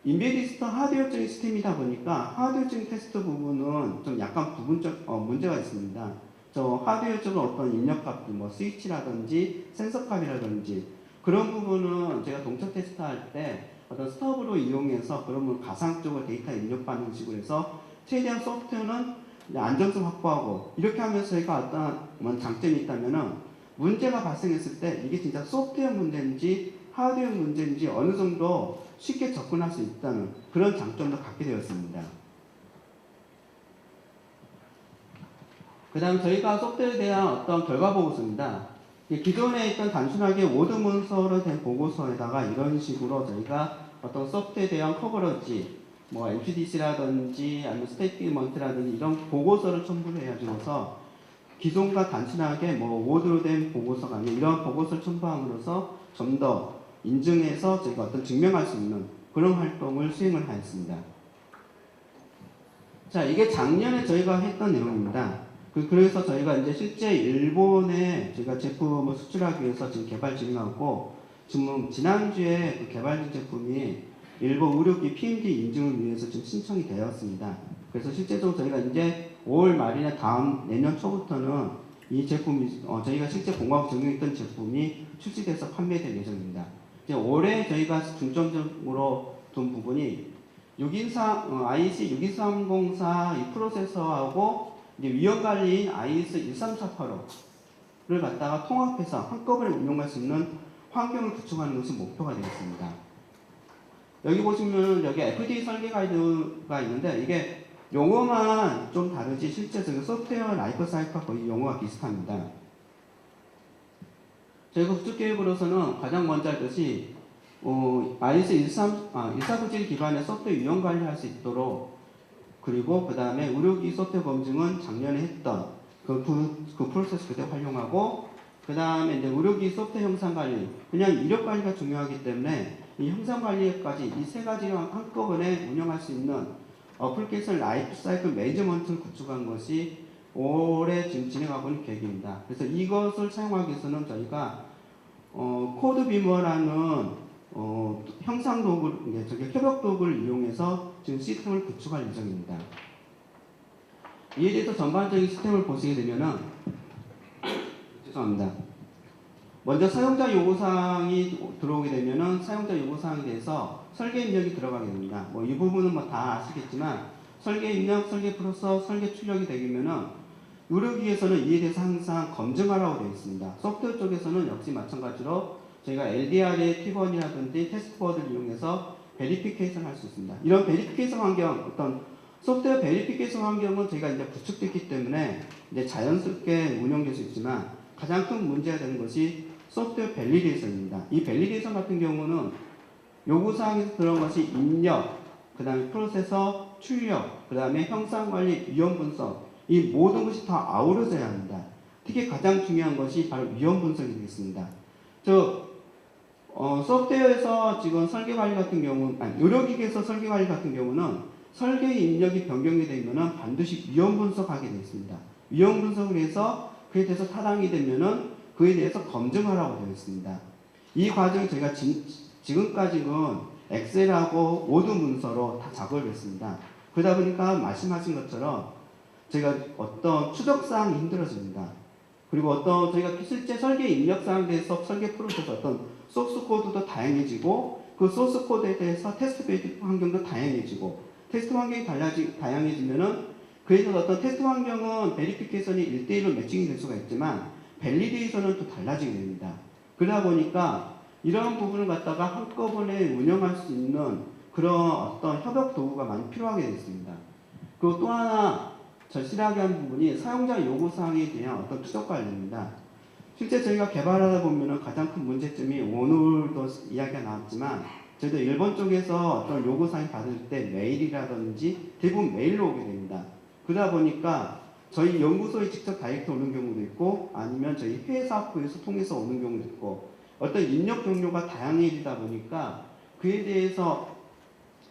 인베디스트 하드웨어적인 시스템이다 보니까 하드웨어적인 테스트 부분은 좀 약간 문제가 있습니다. 저 하드웨어적으로 어떤 입력값들, 스위치라든지 센서값이라든지 그런 부분은 제가 동적 테스트할 때 어떤 스터브로 이용해서 그러면 가상적으로 데이터 입력받는 식으로 해서 최대한 소프트웨어는 안정성 확보하고 이렇게 하면서 저희가 어떤 장점이 있다면은 문제가 발생했을 때 이게 진짜 소프트웨어 문제인지 하드웨어 문제인지 어느 정도 쉽게 접근할 수 있다는 그런 장점도 갖게 되었습니다. 그 다음 저희가 소프트웨어에 대한 어떤 결과 보고서입니다. 기존에 있던 단순하게 워드 문서로 된 보고서에다가 이런 식으로 저희가 어떤 소프트웨어에 대한 커버러지, MPDC라든지 아니면 스테이트먼트라든지 이런 보고서를 첨부를 해가지고서 기존과 단순하게 워드로 된 보고서가 아니라 이런 보고서를 첨부함으로써 좀 더 인증해서 저희가 어떤 증명할 수 있는 그런 활동을 수행을 하였습니다. 자, 이게 작년에 저희가 했던 내용입니다. 그래서 저희가 이제 실제 일본에 저희가 제품을 수출하기 위해서 지금 개발 진행하고 지금 지난주에 그 개발된 제품이 일본 의료기 PMD 인증을 위해서 지금 신청이 되었습니다. 그래서 실제적으로 저희가 이제 5월 말이나 다음 내년 초부터는 이 제품이 저희가 실제 공과학 적용했던 제품이 출시돼서 판매될 예정입니다. 이제 올해 저희가 중점적으로 둔 부분이 IEC 62304 이 프로세서하고 이제 위험관리인 IS 13485를 갖다가 통합해서 한꺼번에 운용할 수 있는 환경을 구축하는 것이 목표가 되겠습니다. 여기 보시면 여기 FDA 설계 가이드가 있는데 이게 용어만 좀 다르지 실제적인 소프트웨어 라이프 사이클과 거의 용어가 비슷합니다. 저희가 구축계획으로서는 가장 먼저 할 것이 IS 149질 기반의 소프트웨어 위험 관리할 수 있도록 그리고 그 다음에 의료기 소프트웨어 검증은 작년에 했던 그 프로세스 그대로 활용하고 그 다음에 이제 의료기 소프트웨어 형상 관리 그냥 이력 관리가 중요하기 때문에 이 형상 관리까지 이 세 가지를 한꺼번에 운영할 수 있는 어플리케이션 라이프 사이클 매니지먼트를 구축한 것이 올해 지금 진행하고 있는 계획입니다. 그래서 이것을 사용하기 위해서는 저희가 코드비머라는 형상 도구를, 협역 도구를 이용해서 지금 시스템을 구축할 예정입니다. 이에 대해서 전반적인 시스템을 보시게 되면은 죄송합니다. 먼저 사용자 요구사항이 들어오게 되면은 사용자 요구사항에 대해서 설계 입력이 들어가게 됩니다. 이 부분은 다 아시겠지만 설계 입력, 설계 프로서, 설계 출력이 되면은 의료기에서는 이에 대해서 항상 검증하라고 되어 있습니다. 소프트웨어 쪽에서는 역시 마찬가지로 저희가 LDR의 T1이라든지 테스트보드를 이용해서 베리피케이션 할 수 있습니다. 이런 베리피케이션 환경, 어떤 소프트웨어 베리피케이션 환경은 저희가 이제 구축됐기 때문에 이제 자연스럽게 운영될 수 있지만 가장 큰 문제가 되는 것이 소프트웨어 밸리데이션입니다. 이 밸리데이션 같은 경우는 요구사항에서 들어간 것이 입력, 그 다음에 프로세서, 출력, 그 다음에 형상관리, 위험 분석 이 모든 것이 다 아우러져야 합니다. 특히 가장 중요한 것이 바로 위험 분석이 되겠습니다. 소프트웨어에서 지금 설계관리 같은 경우는, 의료기기에서 설계관리 같은 경우는 설계 입력이 변경이 되면은 반드시 위험 분석하게 되어 있습니다. 위험 분석을 해서 그에 대해서 타당이 되면은 그에 대해서 검증하라고 되어 있습니다. 이 과정이 저희가 지금까지는 엑셀하고 워드 문서로 다 작업을 했습니다. 그러다 보니까 말씀하신 것처럼 저희가 어떤 추적사항이 힘들어집니다. 그리고 어떤 저희가 실제 설계 입력사항에 대해서 설계 프로세스 어떤 소스 코드도 다양해지고 그 소스 코드에 대해서 테스트 베이스 환경도 다양해지고 테스트 환경이 다양해지면은 그에 대해서 어떤 테스트 환경은 베리피케이션이 1대1로 매칭이 될 수가 있지만 밸리데이션은 또 달라지게 됩니다. 그러다 보니까 이런 부분을 갖다가 한꺼번에 운영할 수 있는 그런 어떤 협업 도구가 많이 필요하게 됐습니다. 그리고 또 하나 절실하게 한 부분이 사용자 요구사항에 대한 어떤 추적 관리입니다. 실제 저희가 개발하다 보면은 가장 큰 문제점이 오늘도 이야기가 나왔지만 저희도 일본 쪽에서 어떤 요구사항 받을 때 메일이라든지 대부분 메일로 오게 됩니다. 그러다 보니까 저희 연구소에 직접 다이렉트 오는 경우도 있고 아니면 저희 회사에서 통해서 오는 경우도 있고 어떤 입력 경로가 다양해지다 보니까 그에 대해서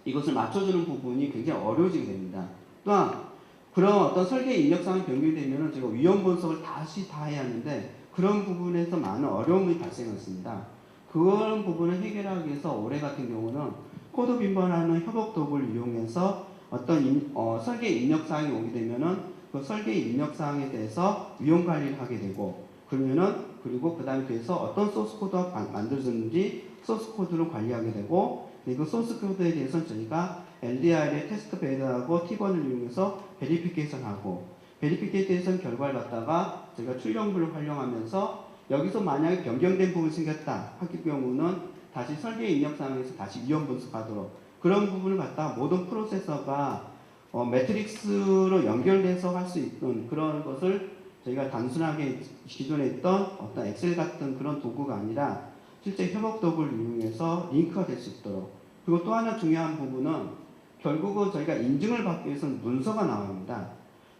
이것을 맞춰주는 부분이 굉장히 어려워지게 됩니다. 또한 그런 어떤 설계 입력사항이 변경되면 저희가 위험 분석을 다시 다 해야 하는데 그런 부분에서 많은 어려움이 발생했습니다. 그런 부분을 해결하기 위해서 올해 같은 경우는 코드 빈번하는 협업 도구를 이용해서 어떤 설계 입력사항이 오게 되면은 그 설계 입력사항에 대해서 위험 관리를 하게 되고 그리고 그 다음에 그래서 어떤 소스 코드가 만들어졌는지 소스 코드를 관리하게 되고 그리고 소스 코드에 대해서는 저희가 LDR의 테스트 베드하고 T1을 이용해서 베리피케이션하고 베리피케이션 결과를 갖다가 저희가 출력물을 활용하면서 여기서 만약에 변경된 부분이 생겼다 할 경우는 다시 설계 입력사항에서 다시 위험 분석하도록 그런 부분을 갖다가 모든 프로세서가 매트릭스로 연결돼서 할 수 있는 그런 것을 저희가 단순하게 기존에 있던 어떤 엑셀 같은 그런 도구가 아니라 실제 협업 도구를 이용해서 링크가 될 수 있도록 그리고 또 하나 중요한 부분은 결국은 저희가 인증을 받기 위해서는 문서가 나옵니다.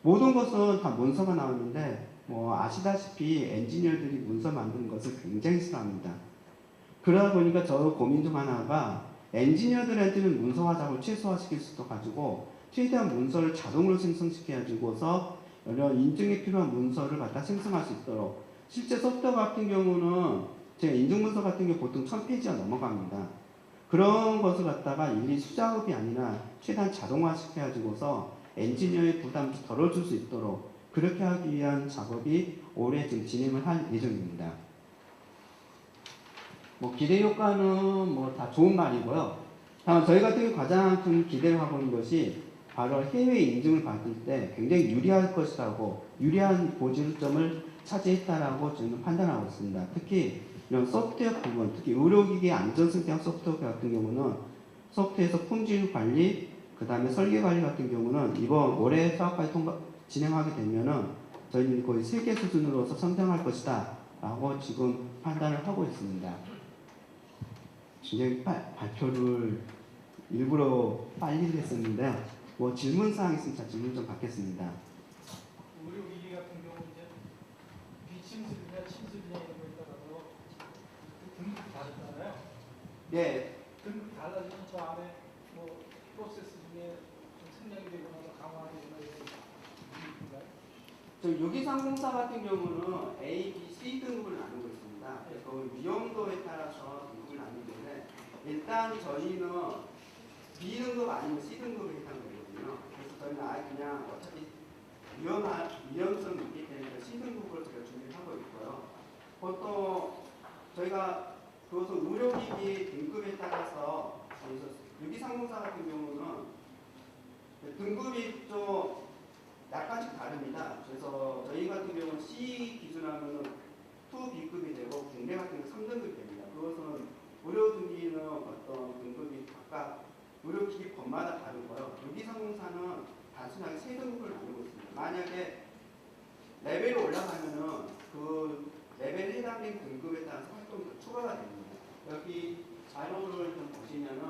모든 것은 다 문서가 나오는데 아시다시피 엔지니어들이 문서 만드는 것을 굉장히 싫어합니다. 그러다 보니까 저 고민 중 하나가 엔지니어들한테는 문서화 작업을 최소화시킬 수도 가지고 최대한 문서를 자동으로 생성시켜가지고서 이런 인증에 필요한 문서를 갖다 생성할 수 있도록 실제 소프트웨어 같은 경우는 제가 인증 문서 같은 경우 보통 1000페이지가 넘어갑니다. 그런 것을 갖다가 일일이 수작업이 아니라 최대한 자동화시켜가지고서 엔지니어의 부담을 덜어줄 수 있도록 그렇게 하기 위한 작업이 올해 지금 진행을 할 예정입니다. 기대 효과는 다 좋은 말이고요. 다만 저희 같은 경우 가장 큰 기대를 하고 있는 것이 바로 해외 인증을 받을 때 굉장히 유리할 것이라고 유리한 고질점을 차지했다라고 저는 판단하고 있습니다. 특히 이런 소프트웨어 부분, 특히 의료기기 안전성장 소프트웨어 같은 경우는 소프트웨어에서 품질 관리, 그 다음에 설계 관리 같은 경우는 이번 올해 사업까지 진행하게 되면은 저희는 거의 세계 수준으로서 성장할 것이다 라고 지금 판단을 하고 있습니다. 굉장히 발표를 일부러 빨리 했었는데 질문 사항 있으면 질문 좀 받겠습니다. 의료기기 같은 경우 이제 비침술이나 침술이나 이런 거에 따라서 등급이 다르잖아요. 네. 등급이 달라지면 저 안에 프로세스 중에 좀 생략이 되거나 강화가 되거나 이런 등급인가요? 저 유기상공사 같은 경우는 A, B, C 등급을 나누고 있습니다. 그 위험도에 따라서 등급을 나누는데 일단 저희는 B 등급 아니면 C 등급에 해당되거든요. 그래서 저희는 아예 그냥 어차피 위험성이 있기 때문에 C 등급으로 제가 준비를 하고 있고요. 보통 저희가 그것은 의료기기 등급에 따라서 유기상공사 같은 경우는 등급이 좀 약간씩 다릅니다. 그래서 저희 같은 경우는 C 기준하면 2B급이 되고 국내 같은 경우는 3등급이 됩니다. 그것은 의료등기는 어떤 등급이 각각 의료기기 법마다 다르고요. 유기상공사는 단순하게 3등급을 나누고 있습니다. 만약에 레벨이 올라가면은 그 레벨에 해당된 등급에 따라서 활동이 더 추가가 됩니다. 여기 자료를 좀 보시면은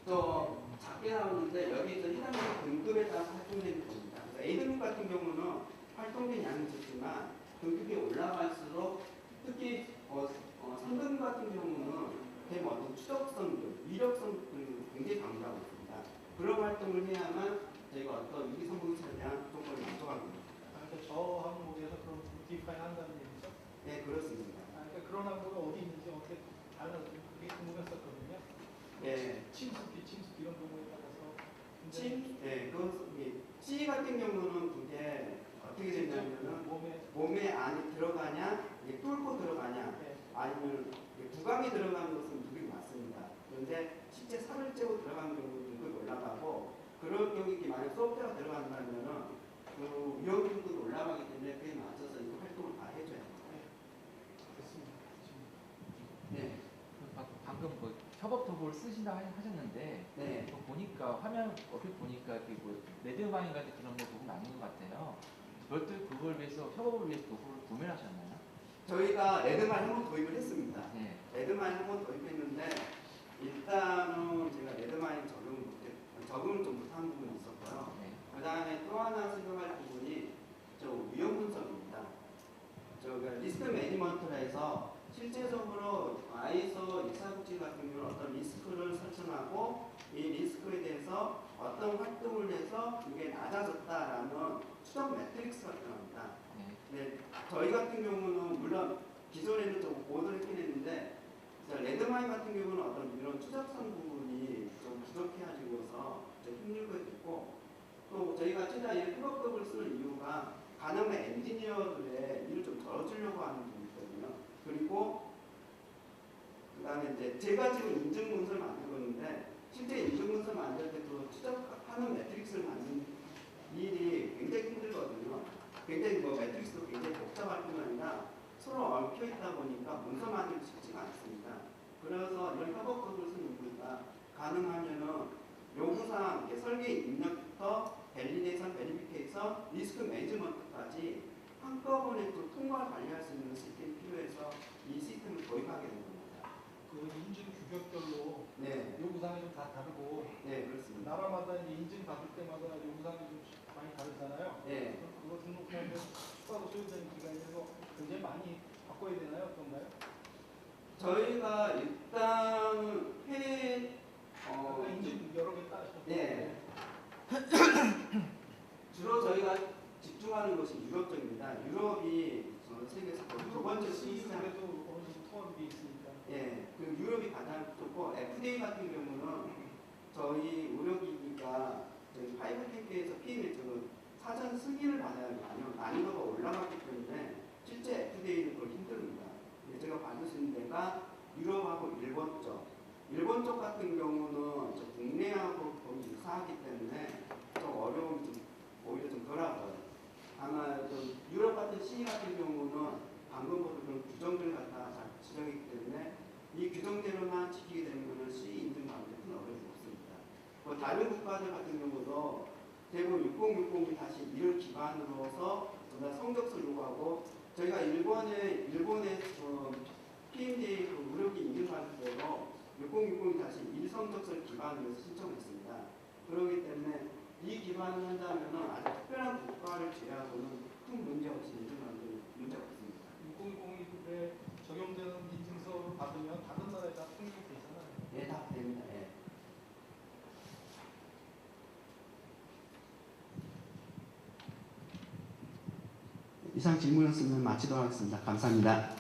또 작게 나오는데 여기서 해당되는 등급에 따라서 활동되는 겁니다. A등급 같은 경우는 활동된 양이 적지만 등급이 올라갈수록 특히 3등급 같은 경우는 대뭐 어떤 추적성들, 위력성들을 굉장히 강조하고 있습니다. 그런 활동을 해야만 저희가 어떤 위기선봉차에 대한 조건을 만족합니다. 그러니까 저 항목에서 그럼 디파인 한다는 얘기죠? 네, 그렇습니다. 그러니까 그런 항목이 어디 있는지 어떻게 달라서 그게 궁금했었거든요. 네. 침습기 이런 경우에 따라서 굉장히 네, C 같은 경우는 그게 어떻게 되냐면은 몸에 안에 들어가냐, 이게 뚫고 들어가냐, 네. 아니면 구강에 들어가는 것은 무기 맞습니다. 그런데 실제 살을 째고 들어가는 경우는 등급이 올라가고 그런 경우에 만약 소프트웨어가 들어간다면은 그 위험 등급이 올라가기 때문에 그에 맞춰서 이 활동을 다 해줘야 합니다. 됐습니다. 네. 방금 뭐 협업 도구를 쓰신다 하셨는데 네. 보니까 화면 얼핏 보니까 뭐 레드마인 같은 그런 거 도구 많은 것 같아요. 별도의 그걸 위해서 협업을 위해서 도구를 구매하셨나요? 저희가 레드마인 한번 도입을 했습니다. 네. 레드마인 한번 도입했는데 일단은 제가 레드마인 적응을 좀 못한 부분이 있었고요. 네. 그 다음에 또 하나 생각할 부분이 위험 분석입니다. 리스크 매니먼트라 해서 실제적으로 ISO 247 같은 경우는 어떤 리스크를 설정하고 이 리스크에 대해서 어떤 활동을 해서 이게 낮아졌다라는 추적 매트릭스가 들어갑니다. 네, 저희 같은 경우는 물론 기존에는 좀 보도를 했긴 했는데 레드마인 같은 경우는 어떤 이런 추적성 부분이 좀 부족해가지고서 좀 힘들게 됐고 또 저희가 최대한 이 협업법을 쓰는 이유가 가능한 엔지니어들의 일을 좀 덜어주려고 하는 부분이 있거든요. 그리고 그 다음에 이제 제가 지금 인증문서를 만들고 있는데 실제 인증문서 만들 때 그 추적하는 매트릭스를 만드는 일이 굉장히 힘들거든요. 굉장히 매트릭스도 굉장히 복잡할 뿐만 아니라 서로 얽혀 있다 보니까 문서 만들기 쉽지가 않습니다. 그래서 이런 협업법을 쓰는 이유가 가능하면은 요구사항, 설계 입력부터 밸리데이션, 베리피케이션, 리스크 매니지먼트까지 한꺼번에 또 통과를 관리할 수 있는 시스템이 필요해서 이 시스템을 도입하게 된 겁니다. 그 인증 규격별로 네, 요구사항이 좀 다 다르고 네 그렇습니다. 나라마다 이제 인증 받을 때마다 요구사항이 좀 많이 다르잖아요. 네, 그거 등록하는데 추가로 소요되는 기간이 돼서 굉장히 많이 바꿔야 되나요? 어떤가요? 저희가 일단 인증 여러 개 따셔. 네. 주로 저희가 집중하는 것이 유럽 쪽입니다. 유럽이 전 세계에서 거의 두 번째 시장. 그래도 어느 정도 통합이 돼 있으니까. 예, 그 유럽이 가장 좋고 FDA 같은 경우는 저희 의료기기가 저희 510K에서 PM에 사전 승인을 받아야 하면 난이도가 올라갔기 때문에 실제 FDA는 그걸 힘듭니다. 제가 받을 수 있는 데가 유럽하고 일본 쪽. 일본 쪽 같은 경우는 국내하고 거의 유사하기 때문에 좀 어려움이 오히려 좀 덜하고요. 아마 유럽 같은 C 같은 경우는 방금 보던 그런 규정들 갖다 잘 지정했기 때문에 이 규정대로만 지키게 되면 C 인증 받는 데 큰 어려움이 없습니다. 다른 국가들 같은 경우도 대부분 6060이 다시 이를 기반으로서 성적서를 요구하고 저희가 일본의 PMDA 의료기 인증받을 때도 6060이 다시 일성적서를 기반으로 해서 신청했습니다. 그렇기 때문에 이 기반을 한다면 아주 특별한 국가를 제외하고는 큰 문제 없이 인증하는 데 문제가 없습니다. 6010에 적용되는 인증서를 받으면 다른 나라에 다 통용이 되잖아요. 네, 다 됩니다. 예. 이상 질문이었으면 마치도록 하겠습니다. 감사합니다.